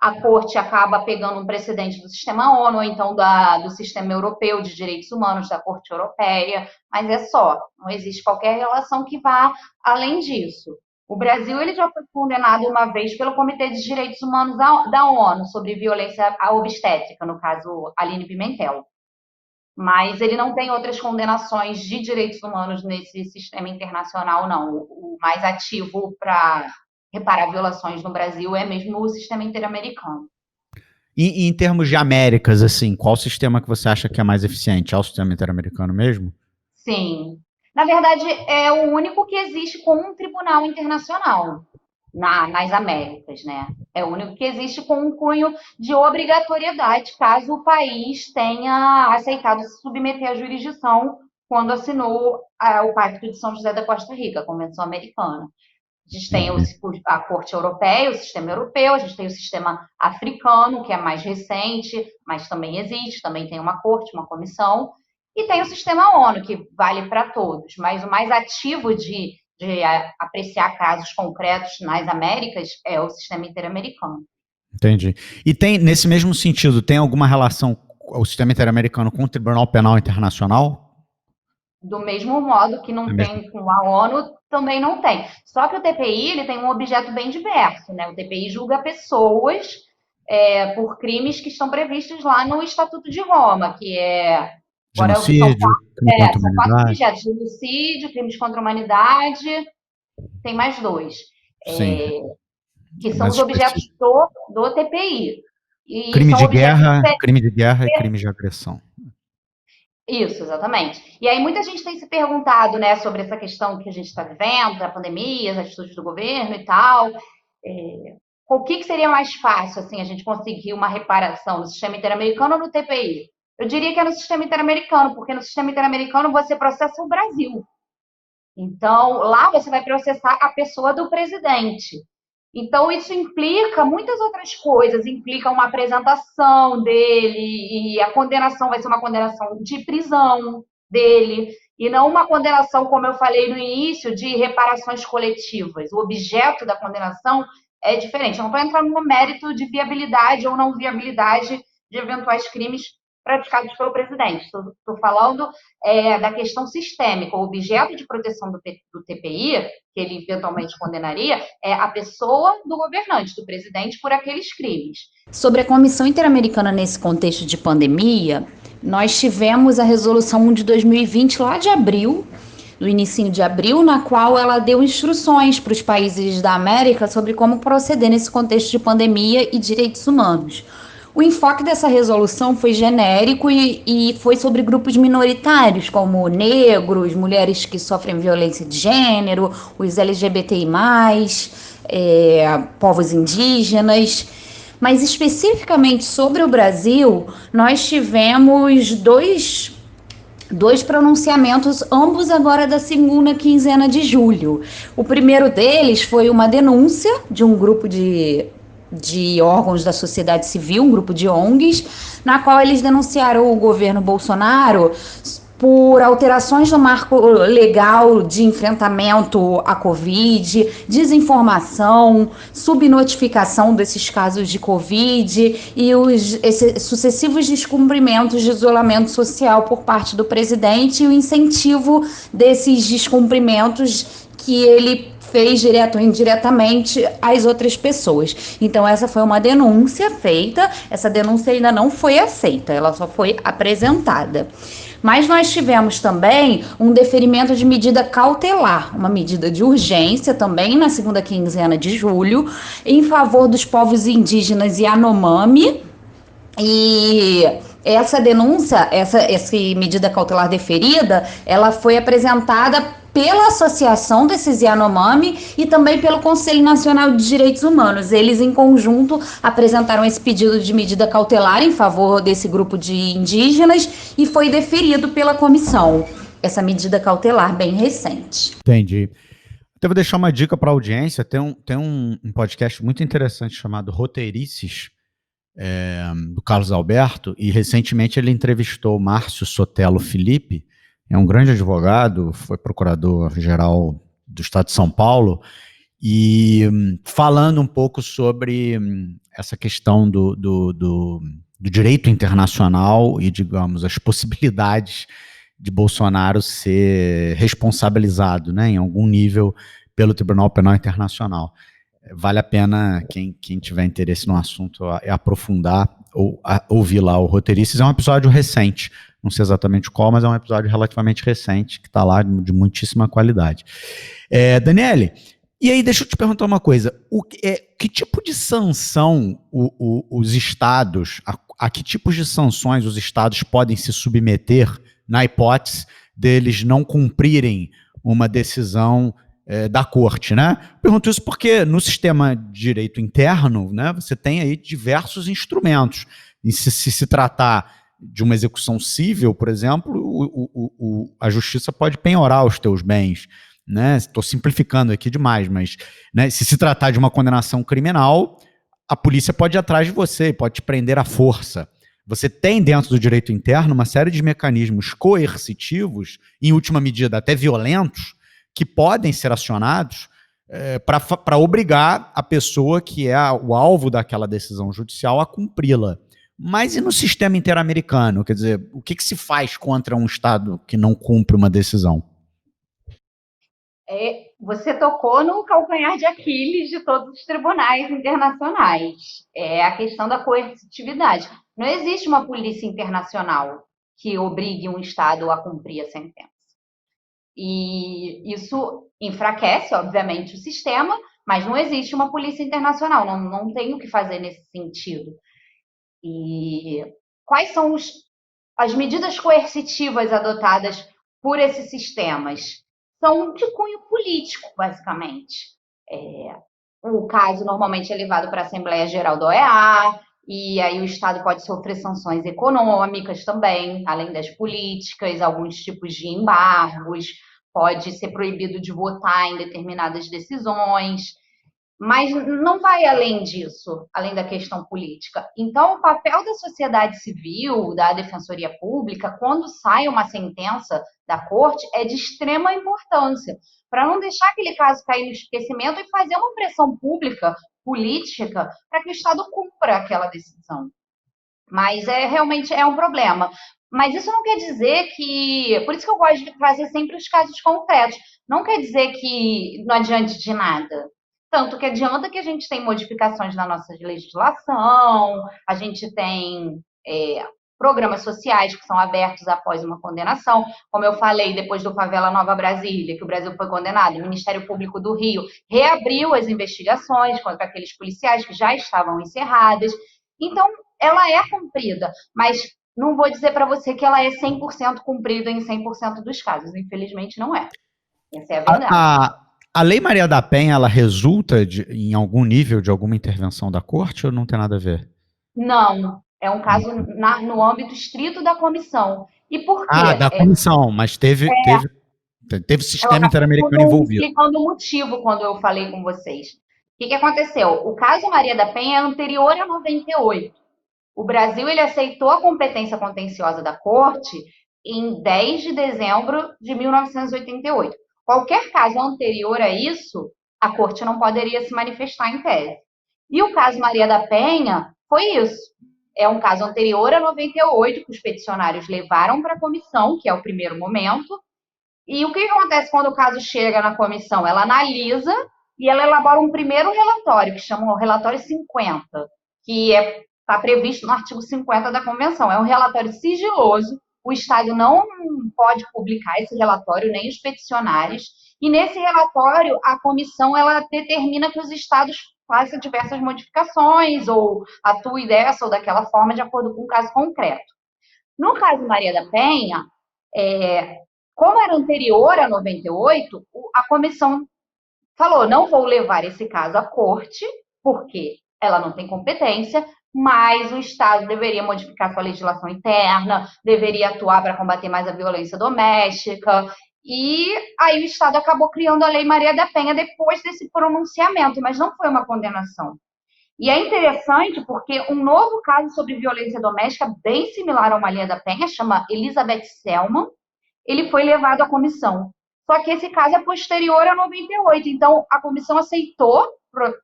a corte acaba pegando um precedente do sistema ONU, ou então do sistema europeu de direitos humanos, da corte europeia, mas é só, não existe qualquer relação que vá além disso. O Brasil ele já foi condenado uma vez pelo Comitê de Direitos Humanos da ONU sobre violência obstétrica, no caso Aline Pimentel. mas ele não tem outras condenações de direitos humanos nesse sistema internacional, não. O mais ativo para reparar violações no Brasil é mesmo o sistema interamericano. E em termos de Américas, assim, qual sistema que você acha que é mais eficiente? É o sistema interamericano mesmo? Sim. Na verdade, é o único que existe com um tribunal internacional nas Américas, né? É o único que existe com um cunho de obrigatoriedade, caso o país tenha aceitado se submeter à jurisdição quando assinou o Pacto de São José da Costa Rica, a Convenção Americana. A gente tem a Corte Europeia, o sistema europeu, a gente tem o sistema africano, que é mais recente, mas também existe, também tem uma corte, uma comissão, e tem o sistema ONU, que vale para todos, mas o mais ativo de apreciar casos concretos nas Américas é o sistema interamericano. Entendi. E tem, nesse mesmo sentido, tem alguma relação o sistema interamericano com o Tribunal Penal Internacional? Do mesmo modo que não tem com a ONU, também não tem. Só que o TPI ele tem um objeto bem diverso, né? O TPI julga pessoas por crimes que estão previstos lá no Estatuto de Roma, que é... Genocídio, crime contra a são 4 humanidade. objetos: genocídio, crimes contra a humanidade, tem mais 2. Que são Mais os objetos do TPI. E crime são de guerra objetos e crime de agressão. Isso, exatamente. E aí muita gente tem se perguntado, né, sobre essa questão que a gente está vivendo, da pandemia, as atitudes do governo e tal. O que seria mais fácil, assim, a gente conseguir uma reparação no sistema interamericano ou no TPI? Eu diria que é no sistema interamericano, porque no sistema interamericano você processa o Brasil. Então, lá você vai processar a pessoa do presidente. Então, isso implica muitas outras coisas, implica uma apresentação dele, e a condenação vai ser uma condenação de prisão dele, e não uma condenação, como eu falei no início, de reparações coletivas. O objeto da condenação é diferente. Eu não estou entrando no mérito de viabilidade ou não viabilidade de eventuais crimes praticados pelo presidente. Estou falando da questão sistêmica. O objeto de proteção do TPI, que ele eventualmente condenaria, é a pessoa do governante, do presidente, por aqueles crimes. Sobre a Comissão Interamericana nesse contexto de pandemia, nós tivemos a Resolução 1 de 2020, lá de abril, no início de abril, na qual ela deu instruções para os países da América sobre como proceder nesse contexto de pandemia e direitos humanos. O enfoque dessa resolução foi genérico e foi sobre grupos minoritários, como negros, mulheres que sofrem violência de gênero, os LGBTI+, povos indígenas. Mas especificamente sobre o Brasil, nós tivemos dois pronunciamentos, ambos agora da segunda quinzena de julho. O primeiro deles foi uma denúncia de um grupo de órgãos da sociedade civil, um grupo de ONGs, na qual eles denunciaram o governo Bolsonaro por alterações no marco legal de enfrentamento à Covid, desinformação, subnotificação desses casos de Covid e os sucessivos descumprimentos de isolamento social por parte do presidente e o incentivo desses descumprimentos que ele fez direto ou indiretamente às outras pessoas. Então essa foi uma denúncia feita, essa denúncia ainda não foi aceita, ela só foi apresentada. Mas nós tivemos também um deferimento de medida cautelar, uma medida de urgência também na segunda quinzena de julho, em favor dos povos indígenas Yanomami. E essa denúncia, essa medida cautelar deferida, ela foi apresentada pela Associação desses Yanomami e também pelo Conselho Nacional de Direitos Humanos. Eles, em conjunto, apresentaram esse pedido de medida cautelar em favor desse grupo de indígenas e foi deferido pela comissão. Essa medida cautelar bem recente. Entendi. Então, vou deixar uma dica para a audiência. Tem um podcast muito interessante chamado Roteirices, do Carlos Alberto, e recentemente ele entrevistou o Márcio Sotelo Felipe, é um grande advogado, foi procurador-geral do Estado de São Paulo, e falando um pouco sobre essa questão do direito internacional e, digamos, as possibilidades de Bolsonaro ser responsabilizado, né, em algum nível pelo Tribunal Penal Internacional. Vale a pena, quem tiver interesse no assunto, aprofundar ou ouvir lá o Roteirices. É um episódio recente, não sei exatamente qual, mas é um episódio relativamente recente, que está lá de muitíssima qualidade. Daniele, e aí deixa eu te perguntar uma coisa, que tipo de sanção os estados, a que tipos de sanções os estados podem se submeter na hipótese deles não cumprirem uma decisão da corte, né? Pergunto isso porque no sistema de direito interno, né, você tem aí diversos instrumentos. E se tratar de uma execução civil, por exemplo, a justiça pode penhorar os teus bens, né? Estou simplificando aqui demais, mas, né, se tratar de uma condenação criminal, a polícia pode ir atrás de você, pode te prender à força. Você tem dentro do direito interno uma série de mecanismos coercitivos, em última medida até violentos, que podem ser acionados para obrigar a pessoa que é o alvo daquela decisão judicial a cumpri-la. Mas e no sistema interamericano? Quer dizer, o que se faz contra um Estado que não cumpre uma decisão? Você tocou no calcanhar de Aquiles de todos os tribunais internacionais. É a questão da coercitividade. Não existe uma polícia internacional que obrigue um Estado a cumprir a sentença. E isso enfraquece, obviamente, o sistema, mas não existe uma polícia internacional, não tem o que fazer nesse sentido. E quais são as medidas coercitivas adotadas por esses sistemas? São de cunho político, basicamente. O caso normalmente é levado para a Assembleia Geral da OEA, e aí o Estado pode sofrer sanções econômicas também, além das políticas, alguns tipos de embargos, pode ser proibido de votar em determinadas decisões, mas não vai além disso, além da questão política. Então, o papel da sociedade civil, da Defensoria Pública, quando sai uma sentença da corte, é de extrema importância, para não deixar aquele caso cair no esquecimento e fazer uma pressão pública, política, para que o Estado cumpra aquela decisão. Mas realmente é um problema. Mas isso não quer dizer que... Por isso que eu gosto de trazer sempre os casos concretos. Não quer dizer que não adiante de nada. Tanto que adianta que a gente tem modificações na nossa legislação, a gente tem programas sociais que são abertos após uma condenação. Como eu falei, depois do Favela Nova Brasília, que o Brasil foi condenado, o Ministério Público do Rio reabriu as investigações contra aqueles policiais que já estavam encerradas. Então, ela é cumprida, mas não vou dizer para você que ela é 100% cumprida em 100% dos casos. Infelizmente, não é. Essa é a verdade. A Lei Maria da Penha, ela resulta em algum nível de alguma intervenção da corte ou não tem nada a ver? Não, é um caso no âmbito estrito da comissão. E por quê? Da comissão, mas teve sistema interamericano envolvido. Explicando o motivo quando eu falei com vocês. O que aconteceu? O caso Maria da Penha é anterior a 98. O Brasil ele aceitou a competência contenciosa da corte em 10 de dezembro de 1988. Qualquer caso anterior a isso, a corte não poderia se manifestar em tese. E o caso Maria da Penha foi isso. É um caso anterior a 98, que os peticionários levaram para a comissão, que é o primeiro momento. E o que acontece quando o caso chega na comissão? Ela analisa e ela elabora um primeiro relatório, que chama o relatório 50, que está previsto no artigo 50 da Convenção. É um relatório sigiloso, o Estado não pode publicar esse relatório, nem os peticionários, e nesse relatório a comissão ela determina que os Estados façam diversas modificações, ou atuem dessa ou daquela forma, de acordo com o caso concreto. No caso Maria da Penha, como era anterior a 98, a comissão falou, não vou levar esse caso à corte, porque ela não tem competência, mas o Estado deveria modificar sua legislação interna, deveria atuar para combater mais a violência doméstica, e aí o Estado acabou criando a Lei Maria da Penha depois desse pronunciamento, mas não foi uma condenação. E é interessante porque um novo caso sobre violência doméstica, bem similar ao Maria da Penha, chama Elizabeth Selman, ele foi levado à comissão. Só que esse caso é posterior a 98, então a comissão aceitou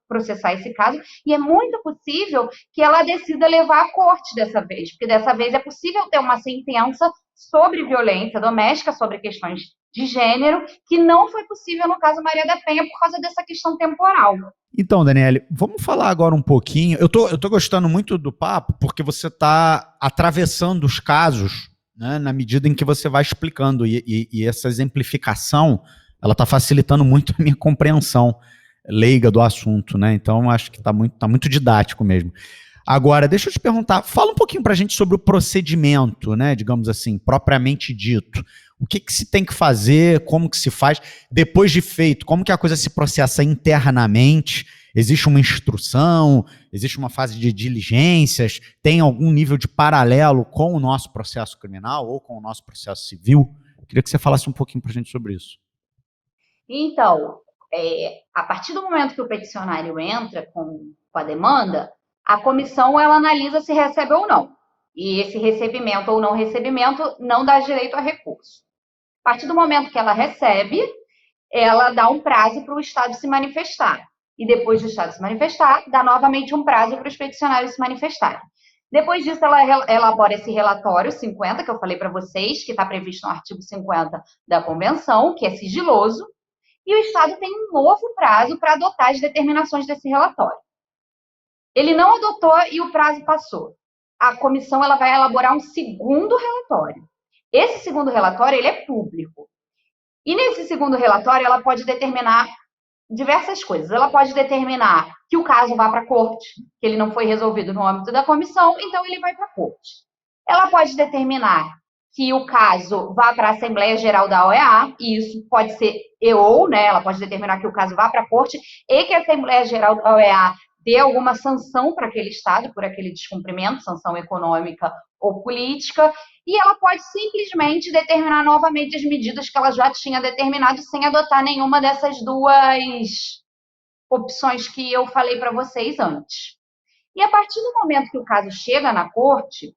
processar esse caso, e é muito possível que ela decida levar à corte dessa vez, porque dessa vez é possível ter uma sentença sobre violência doméstica, sobre questões de gênero, que não foi possível no caso Maria da Penha por causa dessa questão temporal. Então, Daniele, vamos falar agora um pouquinho. Eu tô gostando muito do papo, porque você está atravessando os casos né, na medida em que você vai explicando, e essa exemplificação, ela está facilitando muito a minha compreensão leiga do assunto, né? Então, acho que tá muito didático mesmo. Agora, deixa eu te perguntar, fala um pouquinho para a gente sobre o procedimento, né, digamos assim, propriamente dito. O que se tem que fazer, como que se faz, depois de feito, como que a coisa se processa internamente? Existe uma instrução, existe uma fase de diligências, tem algum nível de paralelo com o nosso processo criminal ou com o nosso processo civil? Queria que você falasse um pouquinho para a gente sobre isso. Então, a partir do momento que o peticionário entra com a demanda, a comissão ela analisa se recebe ou não. E esse recebimento ou não recebimento não dá direito a recurso. A partir do momento que ela recebe, ela dá um prazo para o Estado se manifestar. E depois do Estado se manifestar, dá novamente um prazo para os peticionários se manifestarem. Depois disso, ela elabora esse relatório 50, que eu falei para vocês, que está previsto no artigo 50 da Convenção, que é sigiloso, e o Estado tem um novo prazo para adotar as determinações desse relatório. Ele não adotou e o prazo passou. A comissão ela vai elaborar um segundo relatório. Esse segundo relatório ele é público. E nesse segundo relatório ela pode determinar diversas coisas. Ela pode determinar que o caso vá para a corte, que ele não foi resolvido no âmbito da comissão, então ele vai para a corte. Ela pode determinar que o caso vá para a Assembleia Geral da OEA, e isso pode ser ou, né? Ela pode determinar que o caso vá para a corte e que a Assembleia Geral da OEA dê alguma sanção para aquele Estado por aquele descumprimento, sanção econômica ou política, e ela pode simplesmente determinar novamente as medidas que ela já tinha determinado sem adotar nenhuma dessas duas opções que eu falei para vocês antes. E a partir do momento que o caso chega na corte,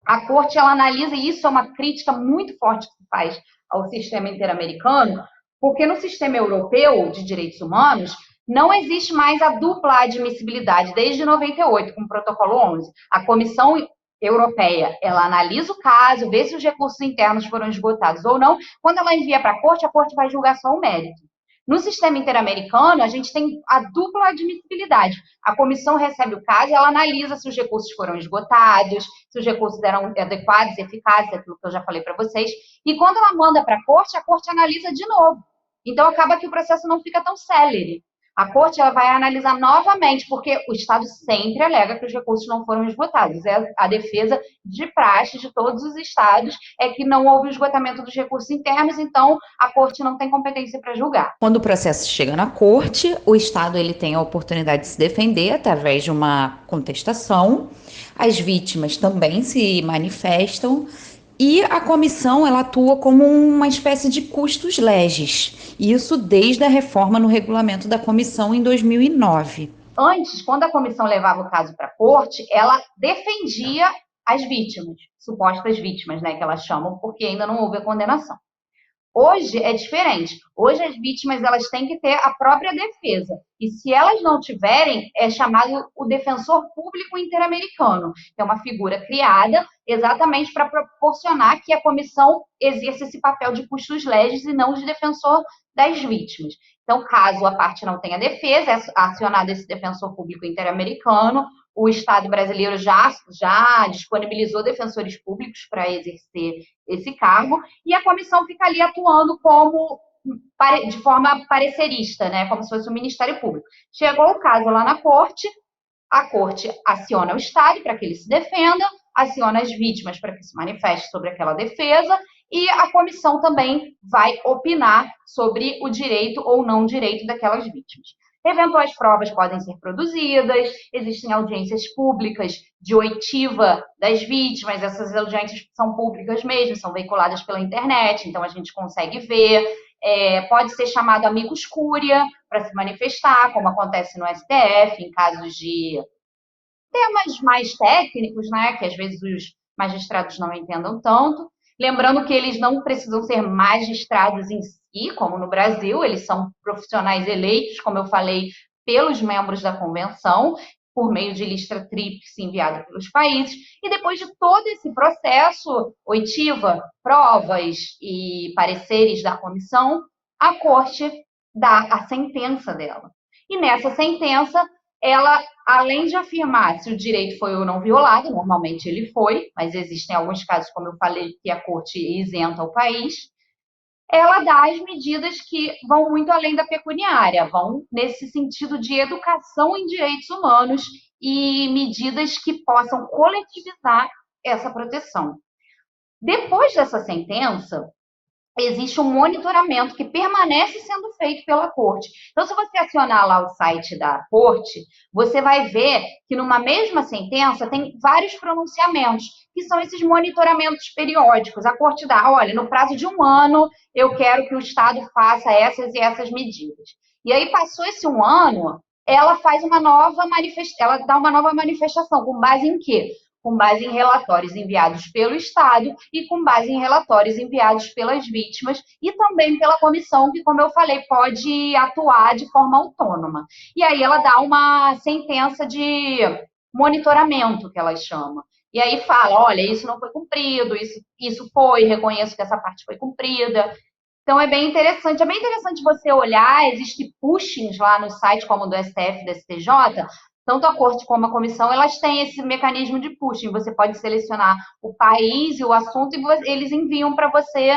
a corte ela analisa, e isso é uma crítica muito forte que se faz ao sistema interamericano, porque no sistema europeu de direitos humanos não existe mais a dupla admissibilidade desde 98, com o protocolo 11. A Comissão Europeia, ela analisa o caso, vê se os recursos internos foram esgotados ou não. Quando ela envia para a corte vai julgar só o mérito. No sistema interamericano, a gente tem a dupla admissibilidade. A comissão recebe o caso e ela analisa se os recursos foram esgotados, se os recursos eram adequados, eficazes, aquilo que eu já falei para vocês. E quando ela manda para a corte analisa de novo. Então, acaba que o processo não fica tão célere. A corte ela vai analisar novamente, porque o Estado sempre alega que os recursos não foram esgotados. É a defesa de praxe de todos os Estados é que não houve esgotamento dos recursos internos, então a corte não tem competência para julgar. Quando o processo chega na corte, o Estado ele tem a oportunidade de se defender através de uma contestação. As vítimas também se manifestam. E a comissão ela atua como uma espécie de custos legis, isso desde a reforma no regulamento da comissão em 2009. Antes, quando a comissão levava o caso para a corte, ela defendia as vítimas, supostas vítimas, né, que elas chamam, porque ainda não houve a condenação. Hoje é diferente. Hoje as vítimas elas têm que ter a própria defesa. E se elas não tiverem, é chamado o defensor público interamericano, que é uma figura criada exatamente para proporcionar que a comissão exerça esse papel de custos legis e não de defensor das vítimas. Então, caso a parte não tenha defesa, é acionado esse defensor público interamericano. O Estado brasileiro já disponibilizou defensores públicos para exercer esse cargo, e a comissão fica ali atuando de forma parecerista, né, como se fosse o Ministério Público. Chegou o caso lá na corte, a corte aciona o Estado para que ele se defenda, aciona as vítimas para que se manifeste sobre aquela defesa, e a comissão também vai opinar sobre o direito ou não direito daquelas vítimas. Eventuais provas podem ser produzidas, existem audiências públicas de oitiva das vítimas, essas audiências são públicas mesmo, são veiculadas pela internet, então a gente consegue ver. Pode ser chamado amicus curiae para se manifestar, como acontece no STF, em casos de temas mais técnicos, né, que às vezes os magistrados não entendam tanto. Lembrando que eles não precisam ser magistrados em si, como no Brasil, eles são profissionais eleitos, como eu falei, pelos membros da convenção, por meio de lista tríplice enviada pelos países, e depois de todo esse processo, oitiva, provas e pareceres da comissão, a corte dá a sentença dela. E nessa sentença, ela, além de afirmar se o direito foi ou não violado, normalmente ele foi, mas existem alguns casos, como eu falei, que a corte isenta o país, ela dá as medidas que vão muito além da pecuniária, vão nesse sentido de educação em direitos humanos e medidas que possam coletivizar essa proteção. Depois dessa sentença, existe um monitoramento que permanece sendo feito pela corte. Então, se você acionar lá o site da corte, você vai ver que numa mesma sentença tem vários pronunciamentos, que são esses monitoramentos periódicos. A corte dá, olha, no prazo de 1 ano, eu quero que o Estado faça essas e essas medidas. E aí, passou esse 1 ano, ela faz uma nova ela dá uma nova manifestação, com base em quê? Com base em relatórios enviados pelo Estado e com base em relatórios enviados pelas vítimas e também pela comissão, que, como eu falei, pode atuar de forma autônoma. E aí ela dá uma sentença de monitoramento, que ela chama. E aí fala, olha, isso não foi cumprido, isso foi, reconheço que essa parte foi cumprida. Então, é bem interessante você olhar, existem pushings lá no site, como o do STF e do STJ, tanto a corte como a comissão, elas têm esse mecanismo de pushing. Você pode selecionar o país e o assunto e eles enviam para você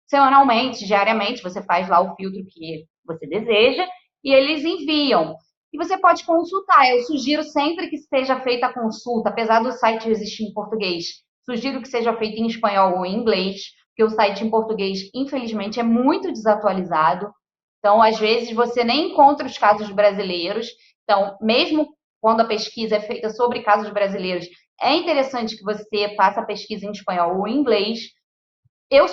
semanalmente, diariamente. Você faz lá o filtro que você deseja e eles enviam. E você pode consultar. Eu sugiro sempre que seja feita a consulta, apesar do site existir em português, sugiro que seja feita em espanhol ou em inglês, porque o site em português, infelizmente, é muito desatualizado. Então, às vezes, você nem encontra os casos brasileiros. Então, mesmo quando a pesquisa é feita sobre casos brasileiros, é interessante que você faça a pesquisa em espanhol ou em inglês. Eu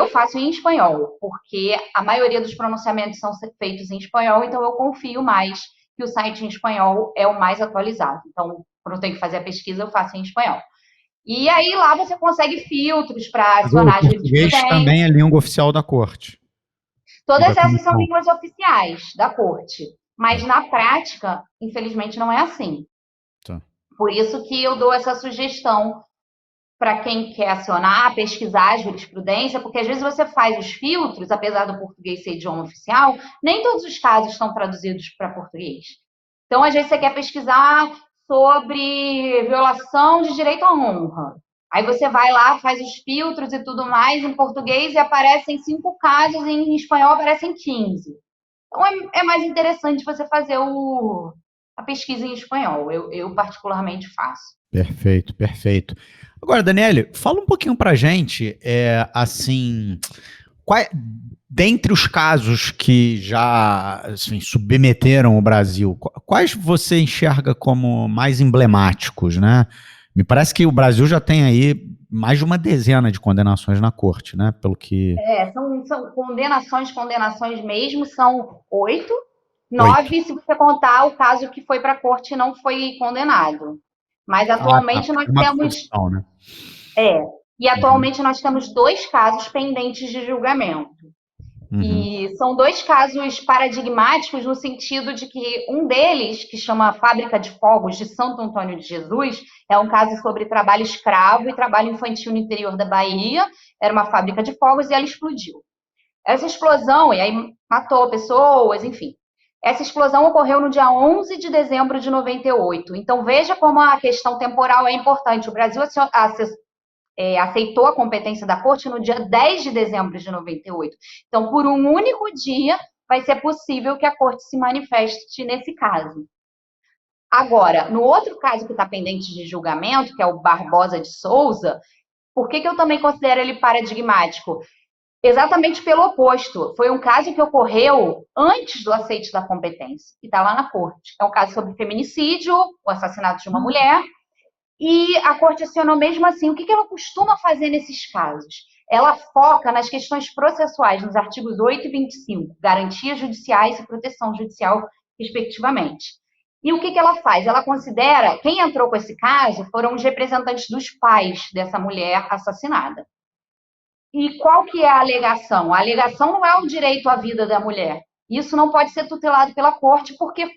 faço em espanhol, porque a maioria dos pronunciamentos são feitos em espanhol, então eu confio mais que o site em espanhol é o mais atualizado. Então, quando eu tenho que fazer a pesquisa, eu faço em espanhol. E aí lá você consegue filtros para acionar a O português jurisprudência. também é língua oficial da corte. Todas essas são línguas oficiais da corte. Mas na prática, infelizmente, não é assim. Tá. Por isso que eu dou essa sugestão para quem quer acionar, pesquisar a jurisprudência, porque às vezes você faz os filtros, apesar do português ser idioma oficial, nem todos os casos estão traduzidos para português. Então, às vezes você quer pesquisar sobre violação de direito à honra. Aí você vai lá, faz os filtros e tudo mais em português e aparecem 5 casos, e em espanhol aparecem 15. Então, é mais interessante você fazer a pesquisa em espanhol. Eu particularmente faço. Perfeito, perfeito. Agora, Daniele, fala um pouquinho pra gente, assim, dentre os casos que já assim, submeteram o Brasil, quais você enxerga como mais emblemáticos, né? Me parece que o Brasil já tem aí mais de uma dezena de condenações na corte, né? Pelo que... São condenações mesmo, são 8. 9 se você contar o caso que foi para a corte e não foi condenado. Mas atualmente nós temos... Né? E atualmente nós temos 2 casos pendentes de julgamento. E são 2 casos paradigmáticos no sentido de que um deles, que chama Fábrica de Fogos de Santo Antônio de Jesus, é um caso sobre trabalho escravo e trabalho infantil no interior da Bahia. Era uma fábrica de fogos e ela explodiu. Essa explosão, e aí matou pessoas, enfim. Essa explosão ocorreu no dia 11 de dezembro de 98. Então, veja como a questão temporal é importante. O Brasil aceitou a competência da corte no dia 10 de dezembro de 98. Então, por um único dia, vai ser possível que a corte se manifeste nesse caso. Agora, no outro caso que está pendente de julgamento, que é o Barbosa de Souza, por que eu também considero ele paradigmático? Exatamente pelo oposto. Foi um caso que ocorreu antes do aceite da competência, que está lá na corte. É um caso sobre feminicídio, o assassinato de uma mulher, e a corte acionou mesmo assim. O que ela costuma fazer nesses casos? Ela foca nas questões processuais, nos artigos 8 e 25, garantias judiciais e proteção judicial, respectivamente. E o que ela faz? Ela considera, quem entrou com esse caso foram os representantes dos pais dessa mulher assassinada. E qual que é a alegação? A alegação não é o direito à vida da mulher. Isso não pode ser tutelado pela corte porque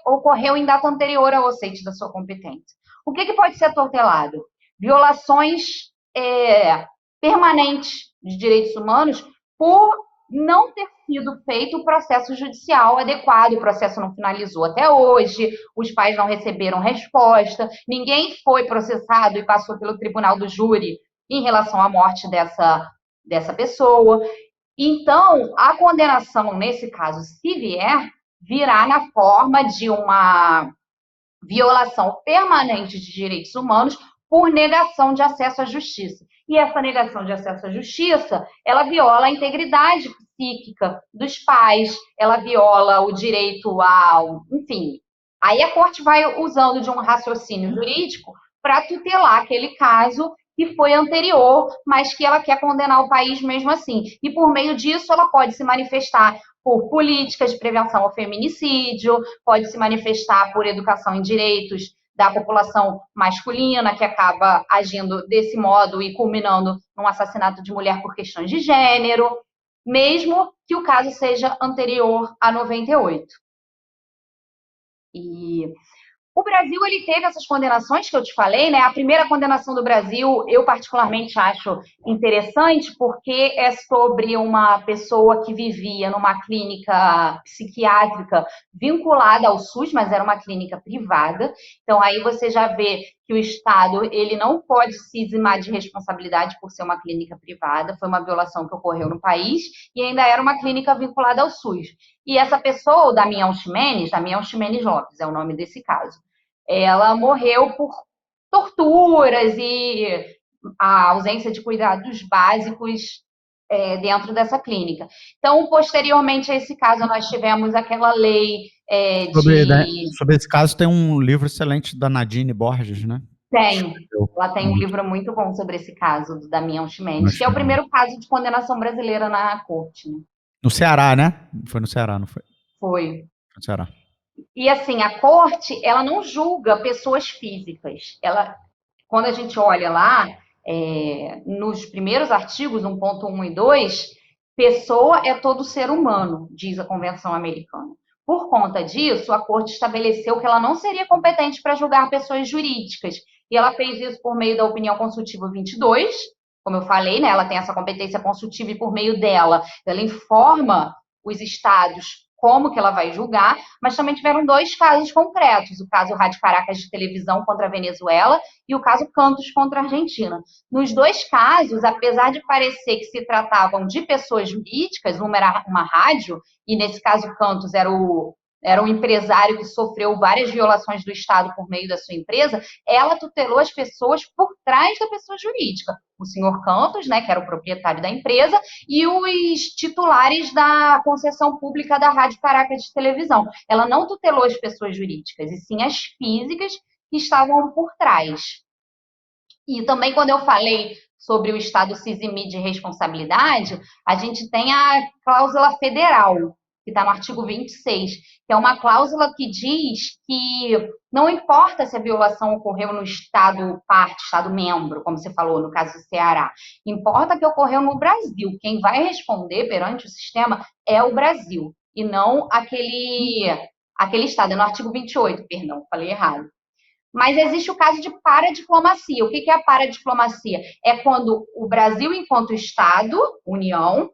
ocorreu em data anterior ao aceite da sua competência. O que pode ser tutelado? Violações permanentes de direitos humanos por não ter sido feito o processo judicial adequado, o processo não finalizou até hoje, os pais não receberam resposta, ninguém foi processado e passou pelo tribunal do júri em relação à morte dessa pessoa. Então, a condenação, nesse caso, se vier, virá na forma de uma violação permanente de direitos humanos por negação de acesso à justiça. E essa negação de acesso à justiça, ela viola a integridade psíquica dos pais, ela viola o direito ao... Enfim, aí a corte vai usando de um raciocínio jurídico para tutelar aquele caso que foi anterior, mas que ela quer condenar o país mesmo assim. E por meio disso, ela pode se manifestar por políticas de prevenção ao feminicídio, pode se manifestar por educação em direitos da população masculina, que acaba agindo desse modo e culminando num assassinato de mulher por questões de gênero, mesmo que o caso seja anterior a 98. E o Brasil, ele teve essas condenações que eu te falei, né? A primeira condenação do Brasil, eu particularmente acho interessante, porque é sobre uma pessoa que vivia numa clínica psiquiátrica vinculada ao SUS, mas era uma clínica privada. Então, aí você já vê que o Estado, ele não pode se eximar de responsabilidade por ser uma clínica privada. Foi uma violação que ocorreu no país e ainda era uma clínica vinculada ao SUS. E essa pessoa, o Damião Ximenes Lopes, é o nome desse caso, ela morreu por torturas e a ausência de cuidados básicos dentro dessa clínica. Então, posteriormente a esse caso, nós tivemos aquela lei Sobre esse caso tem um livro excelente da Nadine Borges, né? Ela tem um livro muito bom sobre esse caso, do Damião Ximenes, que é o primeiro caso de condenação brasileira na corte, né? No Ceará, né? Foi no Ceará, não foi? Foi. No Ceará. E assim, a corte, ela não julga pessoas físicas. Quando a gente olha lá, nos primeiros artigos, 1.1 e 2, pessoa é todo ser humano, diz a Convenção Americana. Por conta disso, a corte estabeleceu que ela não seria competente para julgar pessoas jurídicas. E ela fez isso por meio da opinião consultiva 22, como eu falei, né? Ela tem essa competência consultiva e por meio dela, ela informa os estados como que ela vai julgar, mas também tiveram 2 casos concretos, o caso Rádio Caracas de televisão contra a Venezuela e o caso Cantos contra a Argentina. Nos 2 casos, apesar de parecer que se tratavam de pessoas jurídicas, uma era uma rádio, e nesse caso Cantos era um empresário que sofreu várias violações do Estado por meio da sua empresa, ela tutelou as pessoas por trás da pessoa jurídica. O senhor Cantos, né, que era o proprietário da empresa, e os titulares da concessão pública da Rádio Caracas de televisão. Ela não tutelou as pessoas jurídicas, e sim as físicas que estavam por trás. E também, quando eu falei sobre o Estado se eximir de responsabilidade, a gente tem a cláusula federal, que está no artigo 26, que é uma cláusula que diz que não importa se a violação ocorreu no Estado parte, Estado membro, como você falou, no caso do Ceará, importa que ocorreu no Brasil. Quem vai responder perante o sistema é o Brasil, e não aquele Estado. É no artigo 28, perdão, falei errado. Mas existe o caso de paradiplomacia. O que é a paradiplomacia? É quando o Brasil, enquanto Estado, União,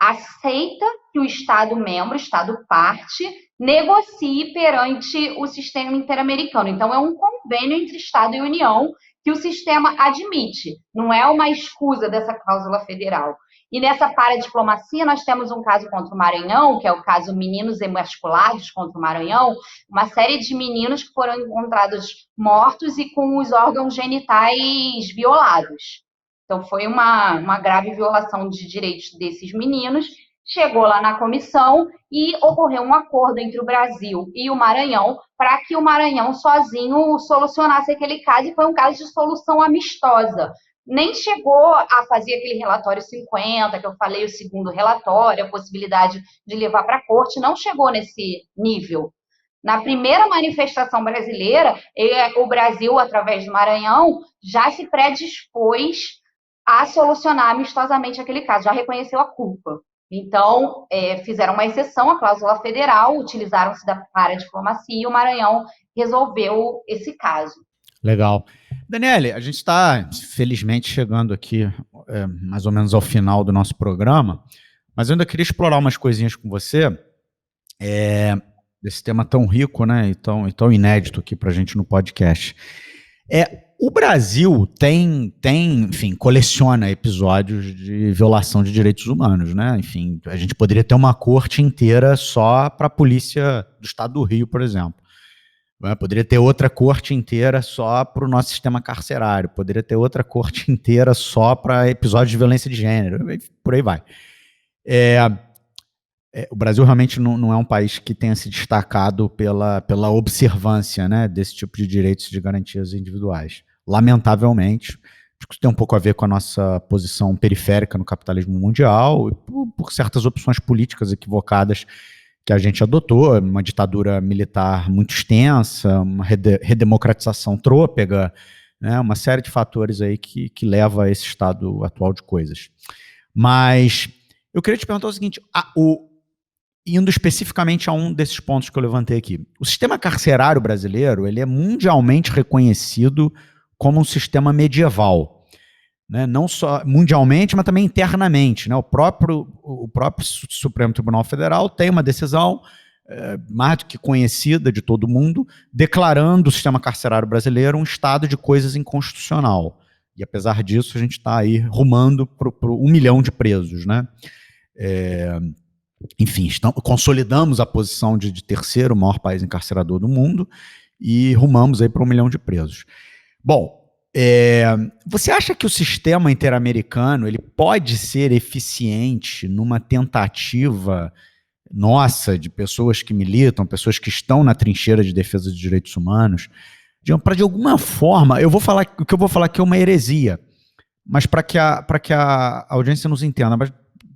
aceita que o Estado membro, Estado parte, negocie perante o sistema interamericano. Então, é um convênio entre Estado e União que o sistema admite. Não é uma escusa dessa cláusula federal. E nessa paradiplomacia, nós temos um caso contra o Maranhão, que é o caso Meninos Emasculados contra o Maranhão, uma série de meninos que foram encontrados mortos e com os órgãos genitais violados. Então, foi uma grave violação de direitos desses meninos. Chegou lá na comissão e ocorreu um acordo entre o Brasil e o Maranhão para que o Maranhão sozinho solucionasse aquele caso, e foi um caso de solução amistosa. Nem chegou a fazer aquele relatório 50, que eu falei, o segundo relatório, a possibilidade de levar para a corte, não chegou nesse nível. Na primeira manifestação brasileira, o Brasil, através do Maranhão, já se predispôs a solucionar amistosamente aquele caso, já reconheceu a culpa. Então, fizeram uma exceção à cláusula federal, utilizaram-se da paradiplomacia e o Maranhão resolveu esse caso. Legal. Daniele, a gente está, felizmente, chegando aqui mais ou menos ao final do nosso programa, mas eu ainda queria explorar umas coisinhas com você, desse tema tão rico, né, e tão inédito aqui para a gente no podcast. O Brasil enfim, coleciona episódios de violação de direitos humanos, né? Enfim, a gente poderia ter uma corte inteira só para a polícia do estado do Rio, por exemplo. Poderia ter outra corte inteira só para o nosso sistema carcerário, poderia ter outra corte inteira só para episódios de violência de gênero, por aí vai. O Brasil realmente não é um país que tenha se destacado pela observância, né, desse tipo de direitos e de garantias individuais. Lamentavelmente, acho que isso tem um pouco a ver com a nossa posição periférica no capitalismo mundial e por certas opções políticas equivocadas que a gente adotou, uma ditadura militar muito extensa, uma redemocratização trôpega, né, uma série de fatores aí que leva a esse estado atual de coisas. Mas eu queria te perguntar o seguinte, indo especificamente a um desses pontos que eu levantei aqui. O sistema carcerário brasileiro, ele é mundialmente reconhecido como um sistema medieval, né? Não só mundialmente, mas também internamente, né? O próprio Supremo Tribunal Federal tem uma decisão mais do que conhecida de todo mundo, declarando o sistema carcerário brasileiro um estado de coisas inconstitucional. E apesar disso, a gente está aí rumando para 1 milhão de presos, né? Enfim, consolidamos a posição de terceiro maior país encarcerador do mundo e rumamos aí para 1 milhão de presos. Bom, você acha que o sistema interamericano ele pode ser eficiente numa tentativa nossa, de pessoas que militam, pessoas que estão na trincheira de defesa de direitos humanos, para de alguma forma, o que eu vou falar aqui é uma heresia, mas para que a audiência nos entenda, mas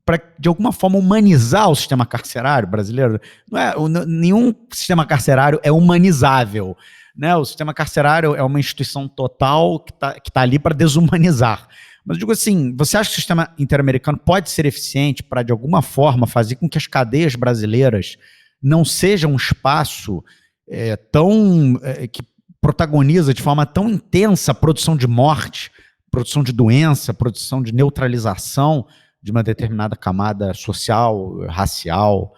para, de alguma forma, humanizar o sistema carcerário brasileiro. Nenhum sistema carcerário é humanizável, né? O sistema carcerário é uma instituição total que tá ali para desumanizar. Mas eu digo assim, você acha que o sistema interamericano pode ser eficiente para, de alguma forma, fazer com que as cadeias brasileiras não sejam um espaço que protagoniza de forma tão intensa a produção de morte, produção de doença, produção de neutralização de uma determinada camada social, racial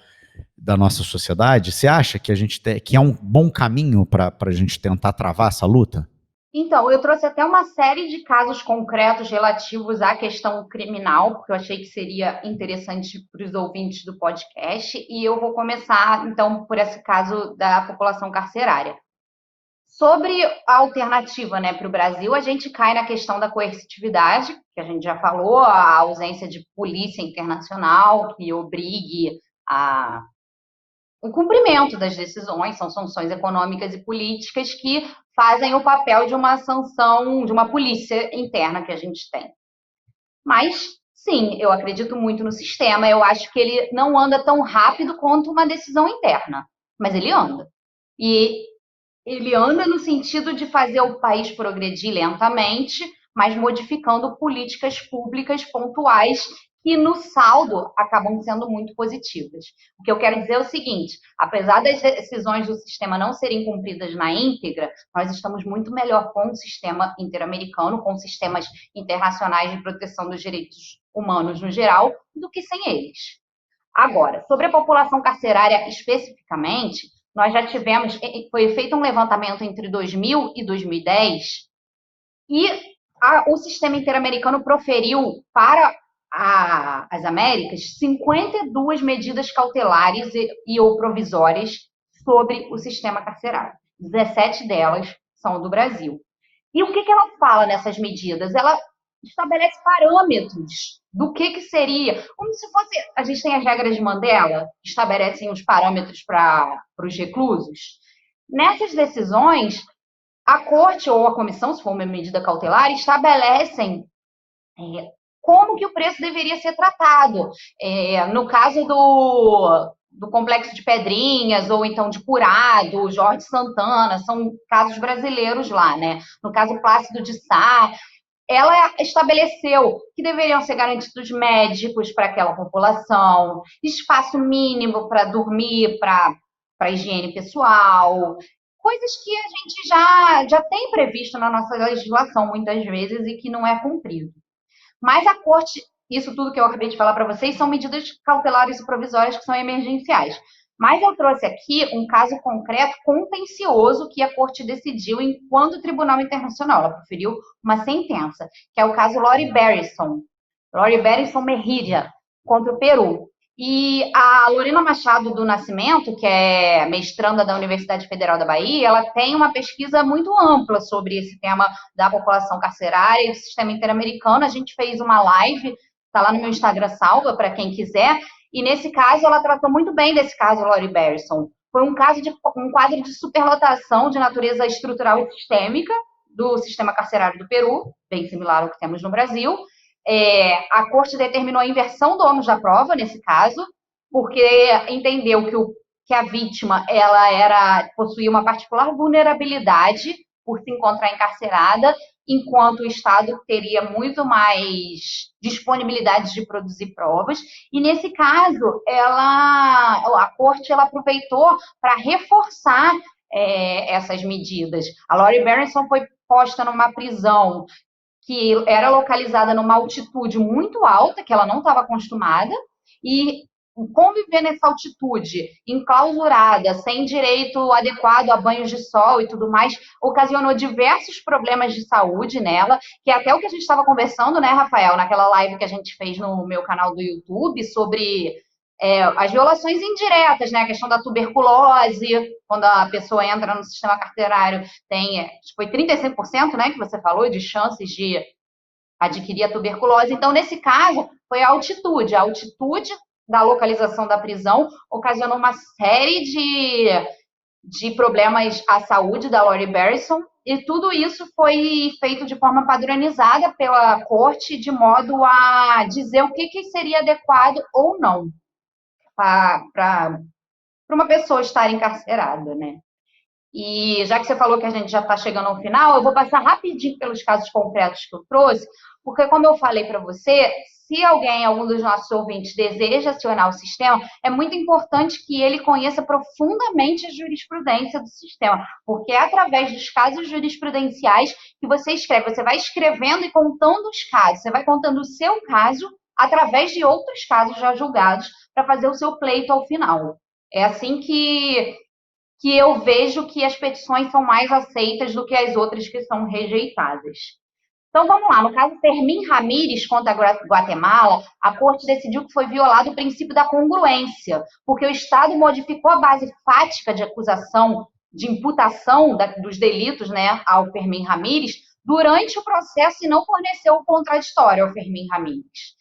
da nossa sociedade? Você acha que que é um bom caminho para a gente tentar travar essa luta? Então, eu trouxe até uma série de casos concretos relativos à questão criminal, porque eu achei que seria interessante para os ouvintes do podcast, e eu vou começar, então, por esse caso da população carcerária. Sobre a alternativa, né, para o Brasil, a gente cai na questão da coercitividade, que a gente já falou, a ausência de polícia internacional que obrigue o cumprimento das decisões, são sanções econômicas e políticas que fazem o papel de uma sanção, de uma polícia interna que a gente tem. Mas, sim, eu acredito muito no sistema, eu acho que ele não anda tão rápido quanto uma decisão interna, mas ele anda. E ele anda no sentido de fazer o país progredir lentamente, mas modificando políticas públicas pontuais que, no saldo, acabam sendo muito positivas. O que eu quero dizer é o seguinte, apesar das decisões do sistema não serem cumpridas na íntegra, nós estamos muito melhor com o sistema interamericano, com sistemas internacionais de proteção dos direitos humanos no geral, do que sem eles. Agora, sobre a população carcerária especificamente, nós já tivemos, foi feito um levantamento entre 2000 e 2010 e o sistema interamericano proferiu para as Américas 52 medidas cautelares ou provisórias sobre o sistema carcerário. 17 delas são do Brasil. E o que ela fala nessas medidas? Ela estabelece parâmetros do que seria, como se fosse, a gente tem as regras de Mandela, que estabelecem os parâmetros para os reclusos. Nessas decisões, a corte ou a comissão, se for uma medida cautelar, estabelecem como que o preço deveria ser tratado. No caso do Complexo de Pedrinhas, ou então de Curado, Jorge Santana, são casos brasileiros lá, né? No caso Plácido de Sá, ela estabeleceu que deveriam ser garantidos médicos para aquela população, espaço mínimo para dormir, para higiene pessoal, coisas que a gente já tem previsto na nossa legislação, muitas vezes, e que não é cumprido. Mas a Corte, isso tudo que eu acabei de falar para vocês, são medidas cautelares e provisórias que são emergenciais. Mas eu trouxe aqui um caso concreto contencioso que a Corte decidiu enquanto Tribunal Internacional. Ela proferiu uma sentença, que é o caso Lori Berenson Mejia, contra o Peru. E a Lorena Machado do Nascimento, que é mestranda da Universidade Federal da Bahia, ela tem uma pesquisa muito ampla sobre esse tema da população carcerária e do sistema interamericano. A gente fez uma live, está lá no meu Instagram salva, para quem quiser, e nesse caso ela tratou muito bem desse caso, Lori Berenson. Foi um quadro de superlotação de natureza estrutural e sistêmica do sistema carcerário do Peru, bem similar ao que temos no Brasil. A Corte determinou a inversão do ônus da prova nesse caso, porque entendeu que a vítima possuía uma particular vulnerabilidade por se encontrar encarcerada, enquanto o Estado teria muito mais disponibilidade de produzir provas. E nesse caso, a Corte aproveitou para reforçar essas medidas. A Lori Berenson foi posta numa prisão que era localizada numa altitude muito alta, que ela não estava acostumada, e conviver nessa altitude, enclausurada, sem direito adequado a banhos de sol e tudo mais, ocasionou diversos problemas de saúde nela, que é até o que a gente estava conversando, né, Rafael, naquela live que a gente fez no meu canal do YouTube, sobre as violações indiretas, né? A questão da tuberculose, quando a pessoa entra no sistema carcerário, foi 35%, né, que você falou, de chances de adquirir a tuberculose. Então, nesse caso, foi a altitude da localização da prisão ocasionou uma série de problemas à saúde da Lori Berenson, e tudo isso foi feito de forma padronizada pela Corte, de modo a dizer o que seria adequado ou não para uma pessoa estar encarcerada, né? E já que você falou que a gente já está chegando ao final, eu vou passar rapidinho pelos casos concretos que eu trouxe, porque, como eu falei para você, se algum dos nossos ouvintes deseja acionar o sistema, é muito importante que ele conheça profundamente a jurisprudência do sistema, porque é através dos casos jurisprudenciais que você escreve. Você vai escrevendo e contando os casos, você vai contando o seu caso através de outros casos já julgados para fazer o seu pleito ao final. É assim que eu vejo que as petições são mais aceitas do que as outras que são rejeitadas. Então, vamos lá. No caso Fermín Ramírez contra Guatemala, a Corte decidiu que foi violado o princípio da congruência, porque o Estado modificou a base fática de acusação, de imputação dos delitos, né, ao Fermín Ramírez durante o processo e não forneceu o contraditório ao Fermín Ramírez.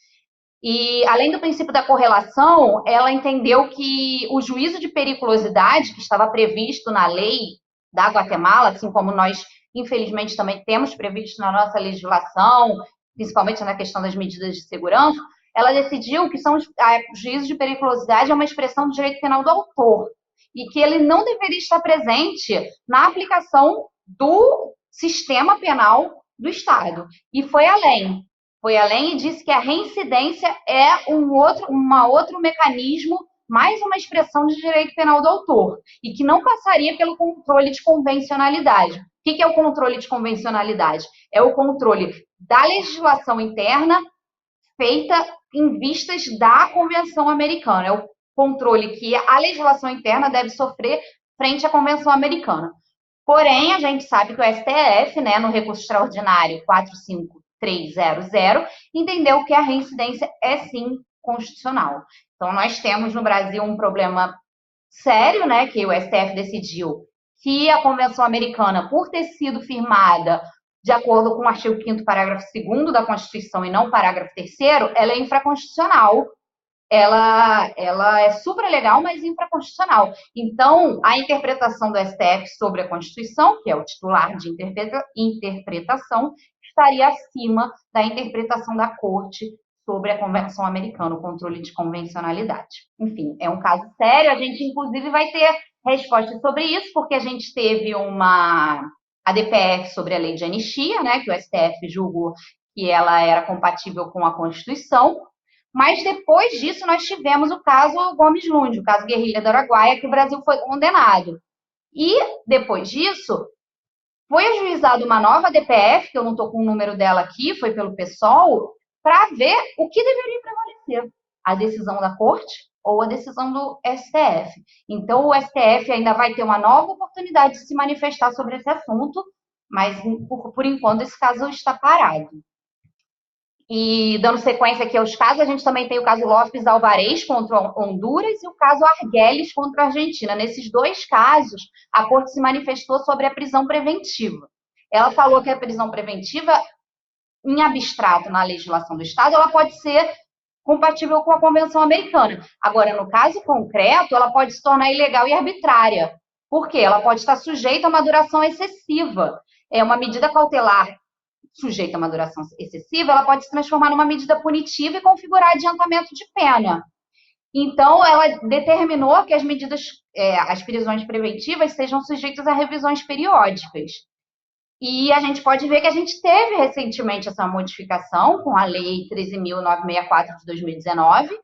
E, além do princípio da correlação, ela entendeu que o juízo de periculosidade, que estava previsto na lei da Guatemala, assim como nós, infelizmente, também temos previsto na nossa legislação, principalmente na questão das medidas de segurança, ela decidiu que o juízo de periculosidade é uma expressão do direito penal do autor e que ele não deveria estar presente na aplicação do sistema penal do Estado. E foi além e disse que a reincidência é um outro mecanismo, mais uma expressão de direito penal do autor, e que não passaria pelo controle de convencionalidade. O que é o controle de convencionalidade? É o controle da legislação interna feita em vistas da Convenção Americana. É o controle que a legislação interna deve sofrer frente à Convenção Americana. Porém, a gente sabe que o STF, né, no recurso extraordinário 45300, entendeu que a reincidência é sim constitucional. Então, nós temos no Brasil um problema sério, né, que o STF decidiu que a Convenção Americana, por ter sido firmada de acordo com o artigo 5º, parágrafo 2º da Constituição e não o parágrafo 3º, ela é infraconstitucional. Ela é supralegal, mas infraconstitucional. Então, a interpretação do STF sobre a Constituição, que é o titular de interpretação, estaria acima da interpretação da Corte sobre a Convenção Americana, o controle de convencionalidade. Enfim, é um caso sério, a gente inclusive vai ter respostas sobre isso, porque a gente teve a DPF sobre a lei de anistia, né, que o STF julgou que ela era compatível com a Constituição, mas depois disso nós tivemos o caso Gomes Lund, o caso Guerrilha do Araguaia, que o Brasil foi condenado. E, depois disso, foi ajuizada uma nova DPF, que eu não estou com o número dela aqui, foi pelo PSOL, para ver o que deveria prevalecer, a decisão da Corte ou a decisão do STF. Então, o STF ainda vai ter uma nova oportunidade de se manifestar sobre esse assunto, mas, por enquanto, esse caso está parado. E, dando sequência aqui aos casos, a gente também tem o caso Lopes Alvarez contra Honduras e o caso Argelis contra a Argentina. Nesses dois casos, a Corte se manifestou sobre a prisão preventiva. Ela falou que a prisão preventiva, em abstrato, na legislação do Estado, ela pode ser compatível com a Convenção Americana. Agora, no caso concreto, ela pode se tornar ilegal e arbitrária. Por quê? Ela pode estar sujeita a uma duração excessiva. É uma medida cautelar sujeita a uma duração excessiva, ela pode se transformar numa medida punitiva e configurar adiantamento de pena. Então, ela determinou que as medidas, as prisões preventivas sejam sujeitas a revisões periódicas. E a gente pode ver que a gente teve recentemente essa modificação com a Lei 13.964 de 2019,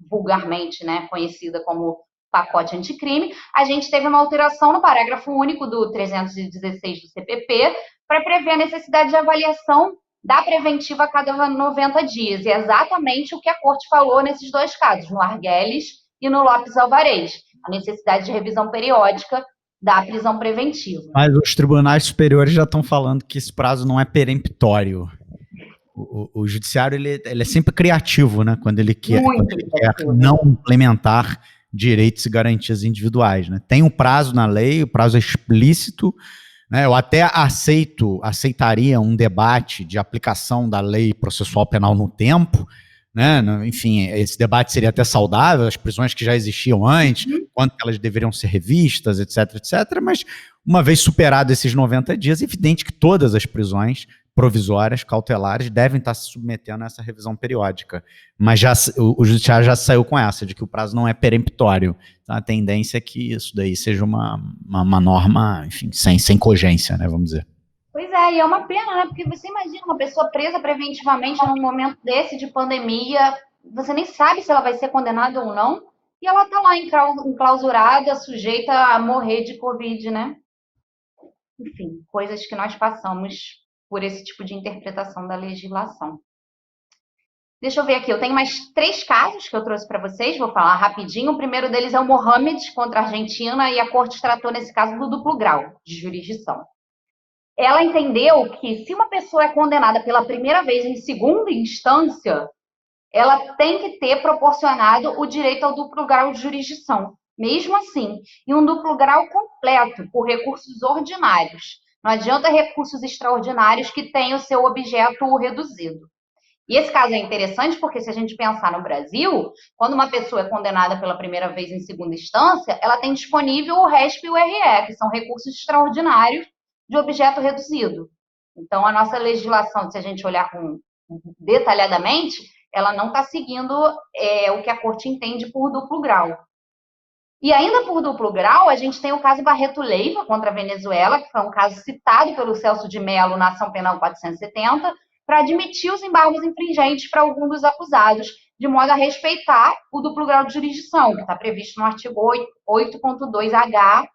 vulgarmente, né, conhecida como pacote anticrime. A gente teve uma alteração no parágrafo único do 316 do CPP para prever a necessidade de avaliação da preventiva a cada 90 dias. E é exatamente o que a Corte falou nesses dois casos, no Argelis e no Lopes Alvarez, a necessidade de revisão periódica da prisão preventiva. Mas os tribunais superiores já estão falando que esse prazo não é peremptório. O judiciário ele é sempre criativo, né? Quando ele quer não implementar direitos e garantias individuais, né? Tem um prazo na lei, o prazo é explícito, né? Eu até aceitaria um debate de aplicação da lei processual penal no tempo, né? Enfim, esse debate seria até saudável, as prisões que já existiam antes, quanto elas deveriam ser revistas, etc, etc, mas uma vez superados esses 90 dias, é evidente que todas as prisões provisórias, cautelares, devem estar se submetendo a essa revisão periódica. Mas o judiciário já saiu com essa, de que o prazo não é peremptório. Então, a tendência é que isso daí seja uma norma, enfim, sem cogência, né, vamos dizer. Pois é, e é uma pena, né? Porque você imagina uma pessoa presa preventivamente num momento desse de pandemia, você nem sabe se ela vai ser condenada ou não, e ela tá lá enclausurada, sujeita a morrer de Covid, né? Enfim, coisas que nós passamos por esse tipo de interpretação da legislação. Deixa eu ver aqui, eu tenho mais 3 casos que eu trouxe para vocês, vou falar rapidinho. O primeiro deles é o Mohamed contra a Argentina, e a Corte tratou nesse caso do duplo grau de jurisdição. Ela entendeu que se uma pessoa é condenada pela primeira vez em segunda instância, ela tem que ter proporcionado o direito ao duplo grau de jurisdição. Mesmo assim, em um duplo grau completo, por recursos ordinários. Não adianta recursos extraordinários que tenham o seu objeto reduzido. E esse caso é interessante porque, se a gente pensar no Brasil, quando uma pessoa é condenada pela primeira vez em segunda instância, ela tem disponível o RESP e o RE, que são recursos extraordinários de objeto reduzido. Então, a nossa legislação, se a gente olhar detalhadamente, ela não está seguindo o que a Corte entende por duplo grau. E ainda por duplo grau, a gente tem o caso Barreto Leiva contra a Venezuela, que foi um caso citado pelo Celso de Mello na Ação Penal 470, para admitir os embargos infringentes para algum dos acusados, de modo a respeitar o duplo grau de jurisdição, que está previsto no artigo 8.2H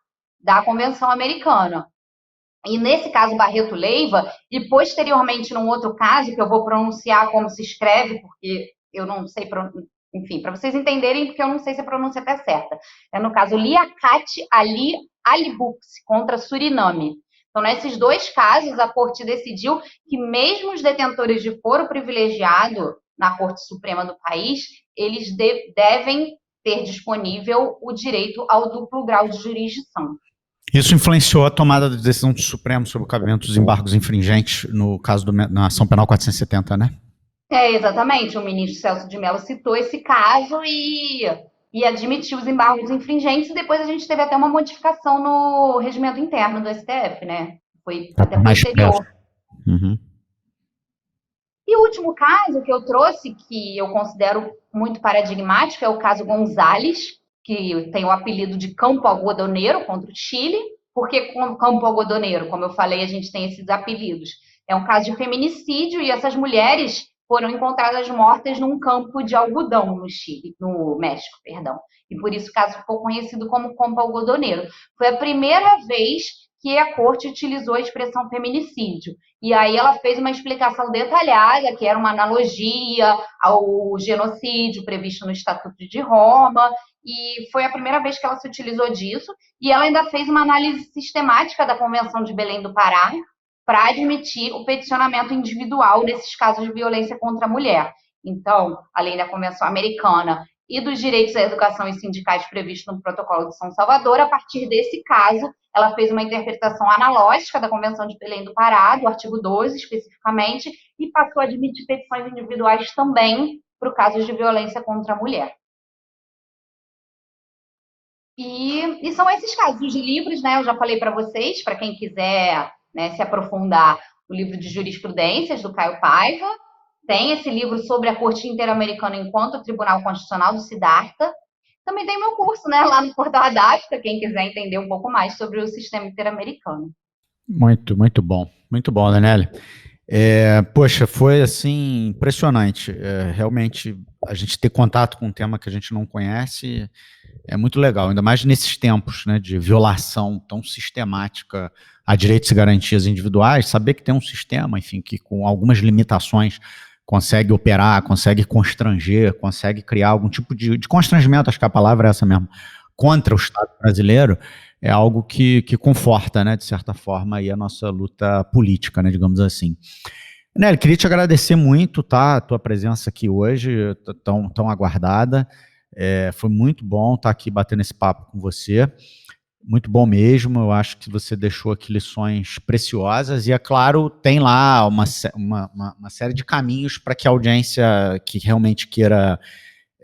da Convenção Americana. E nesse caso Barreto Leiva, e posteriormente num outro caso, que eu vou pronunciar como se escreve, porque eu não sei, enfim, para vocês entenderem, porque eu não sei se a pronúncia está certa. É no caso Liaquat Ali Alibuxi contra Suriname. Então, nesses 2 casos, a Corte decidiu que mesmo os detentores de foro privilegiado na Corte Suprema do país, eles devem ter disponível o direito ao duplo grau de jurisdição. Isso influenciou a tomada da decisão do Supremo sobre o cabimento dos embargos infringentes no caso na Ação Penal 470, né? Exatamente. O ministro Celso de Mello citou esse caso e admitiu os embargos infringentes, e depois a gente teve até uma modificação no regimento interno do STF, né? Foi até posterior. Uhum. E o último caso que eu trouxe, que eu considero muito paradigmático, é o caso González, que tem o apelido de Campo Algodoneiro contra o Chile. Por que Campo Algodoneiro? Como eu falei, a gente tem esses apelidos. É um caso de feminicídio, e essas mulheres foram encontradas mortas num campo de algodão no México, perdão. E por isso o caso ficou conhecido como campo algodoneiro. Foi a primeira vez que a corte utilizou a expressão feminicídio. E aí ela fez uma explicação detalhada, que era uma analogia ao genocídio previsto no Estatuto de Roma, e foi a primeira vez que ela se utilizou disso, e ela ainda fez uma análise sistemática da Convenção de Belém do Pará para admitir o peticionamento individual nesses casos de violência contra a mulher. Então, além da Convenção Americana e dos direitos à educação e sindicais previstos no Protocolo de São Salvador, a partir desse caso, ela fez uma interpretação analógica da Convenção de Belém do Pará, do artigo 12 especificamente, e passou a admitir petições individuais também para casos de violência contra a mulher. E são esses casos. Os livros, né, eu já falei para vocês, para quem quiser, né, se aprofundar, o livro de jurisprudências do Caio Paiva, tem esse livro sobre a Corte Interamericana enquanto Tribunal Constitucional do Siddhartha. Também tem meu curso, né, lá no Portal Adapta, quem quiser entender um pouco mais sobre o sistema interamericano. Muito, muito bom, Daniele. Poxa, foi assim impressionante. Realmente, a gente ter contato com um tema que a gente não conhece é muito legal, ainda mais nesses tempos, né, de violação tão sistemática a direitos e garantias individuais, saber que tem um sistema, enfim, que com algumas limitações consegue operar, consegue constranger, consegue criar algum tipo de constrangimento, acho que a palavra é essa mesmo, contra o Estado brasileiro, é algo que conforta, né, de certa forma, aí a nossa luta política, né, digamos assim. Nelly, queria te agradecer muito, tá, a tua presença aqui hoje, tão aguardada. Foi muito bom estar aqui batendo esse papo com você, muito bom mesmo. Eu acho que você deixou aqui lições preciosas e, é claro, tem lá uma série de caminhos para que a audiência que realmente queira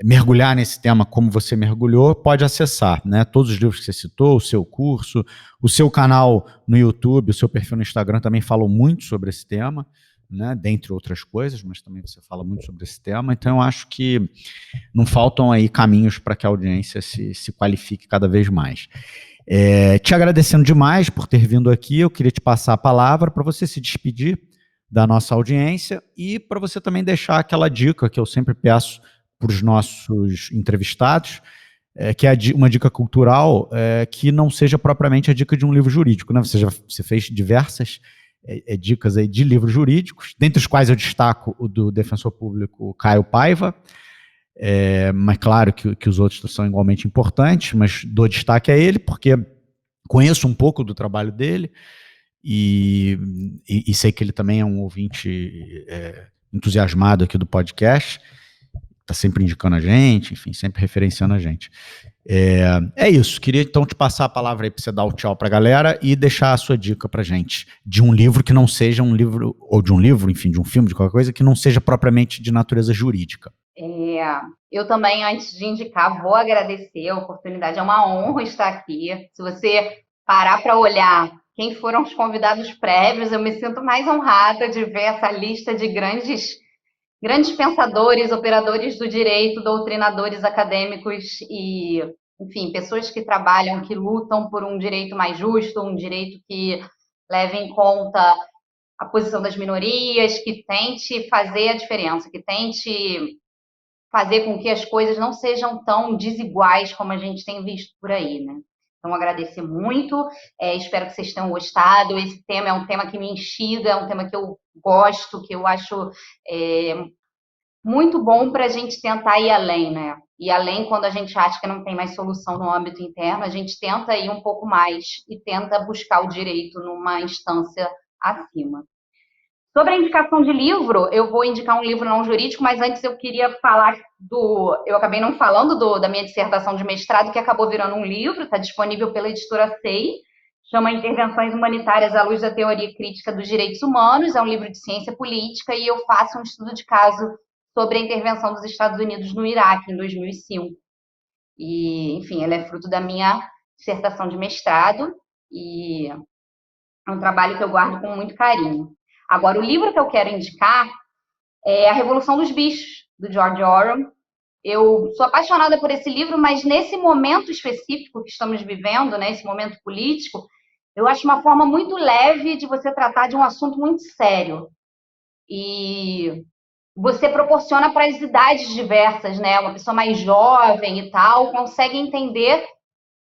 mergulhar nesse tema como você mergulhou, pode acessar, né? Todos os livros que você citou, o seu curso, o seu canal no YouTube, o seu perfil no Instagram também falam muito sobre esse tema, né? Dentre outras coisas, mas também você fala muito sobre esse tema. Então eu acho que não faltam aí caminhos para que a audiência se qualifique cada vez mais. Te agradecendo demais por ter vindo aqui, eu queria te passar a palavra para você se despedir da nossa audiência e para você também deixar aquela dica que eu sempre peço para os nossos entrevistados, que é uma dica cultural que não seja propriamente a dica de um livro jurídico, né? Você fez diversas dicas aí de livros jurídicos, dentre os quais eu destaco o do defensor público Caio Paiva, mas claro que os outros são igualmente importantes, mas dou destaque a ele porque conheço um pouco do trabalho dele e sei que ele também é um ouvinte entusiasmado aqui do podcast, está sempre indicando a gente, enfim, sempre referenciando a gente. É isso, queria então te passar a palavra aí para você dar o tchau para a galera e deixar a sua dica para gente, de um livro que não seja um livro, ou de um livro, enfim, de um filme, de qualquer coisa, que não seja propriamente de natureza jurídica. Eu também, antes de indicar, vou agradecer a oportunidade, é uma honra estar aqui. Se você parar para olhar quem foram os convidados prévios, eu me sinto mais honrada de ver essa lista de grandes pensadores, operadores do direito, doutrinadores acadêmicos e, enfim, pessoas que trabalham, que lutam por um direito mais justo, um direito que leve em conta a posição das minorias, que tente fazer a diferença, que tente fazer com que as coisas não sejam tão desiguais como a gente tem visto por aí, né? Então, agradecer muito, espero que vocês tenham gostado. Esse tema é um tema que me instiga, é um tema que eu gosto, que eu acho muito bom para a gente tentar ir além, né? E além quando a gente acha que não tem mais solução no âmbito interno, a gente tenta ir um pouco mais e tenta buscar o direito numa instância acima. Sobre a indicação de livro, eu vou indicar um livro não jurídico, mas antes eu queria falar eu acabei não falando da minha dissertação de mestrado, que acabou virando um livro, está disponível pela editora SEI, chama Intervenções Humanitárias à Luz da Teoria Crítica dos Direitos Humanos, é um livro de ciência política, e eu faço um estudo de caso sobre a intervenção dos Estados Unidos no Iraque, em 2005. E, enfim, ela é fruto da minha dissertação de mestrado, e é um trabalho que eu guardo com muito carinho. Agora, o livro que eu quero indicar é A Revolução dos Bichos, do George Orwell. Eu sou apaixonada por esse livro, mas nesse momento específico que estamos vivendo, né, esse momento político, eu acho uma forma muito leve de você tratar de um assunto muito sério. E você proporciona para as idades diversas, né? Uma pessoa mais jovem e tal consegue entender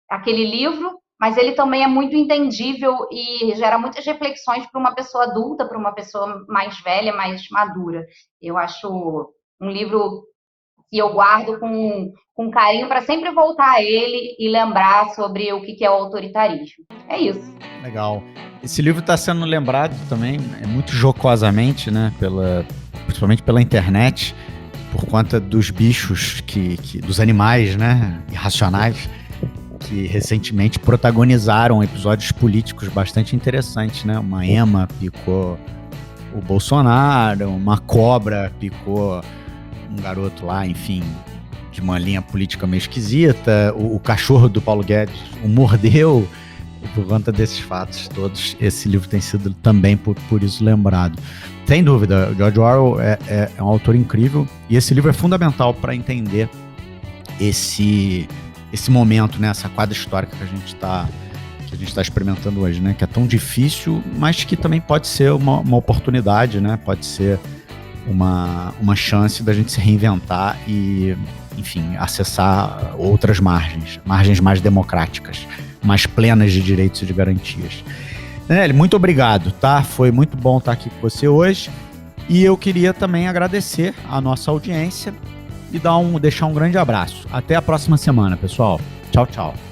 aquele livro, mas ele também é muito entendível e gera muitas reflexões para uma pessoa adulta, para uma pessoa mais velha, mais madura. Eu acho um livro que eu guardo com carinho para sempre voltar a ele e lembrar sobre o que é o autoritarismo. É isso. Legal. Esse livro está sendo lembrado também, muito jocosamente, né, principalmente pela internet, por conta dos bichos, dos animais, né, irracionais, que recentemente protagonizaram episódios políticos bastante interessantes, né? Uma ema picou o Bolsonaro, uma cobra picou um garoto lá, enfim, de uma linha política meio esquisita, o cachorro do Paulo Guedes o mordeu. E por conta desses fatos todos, esse livro tem sido também por isso lembrado. Sem dúvida, George Orwell é um autor incrível e esse livro é fundamental para entender esse momento, né, essa quadra histórica que a gente está experimentando hoje, né, que é tão difícil, mas que também pode ser uma oportunidade, né, pode ser uma chance da gente se reinventar e, enfim, acessar outras margens mais democráticas, mais plenas de direitos e de garantias. Daniele, muito obrigado, tá? Foi muito bom estar aqui com você hoje e eu queria também agradecer a nossa audiência e deixar um grande abraço. Até a próxima semana, pessoal. Tchau, tchau.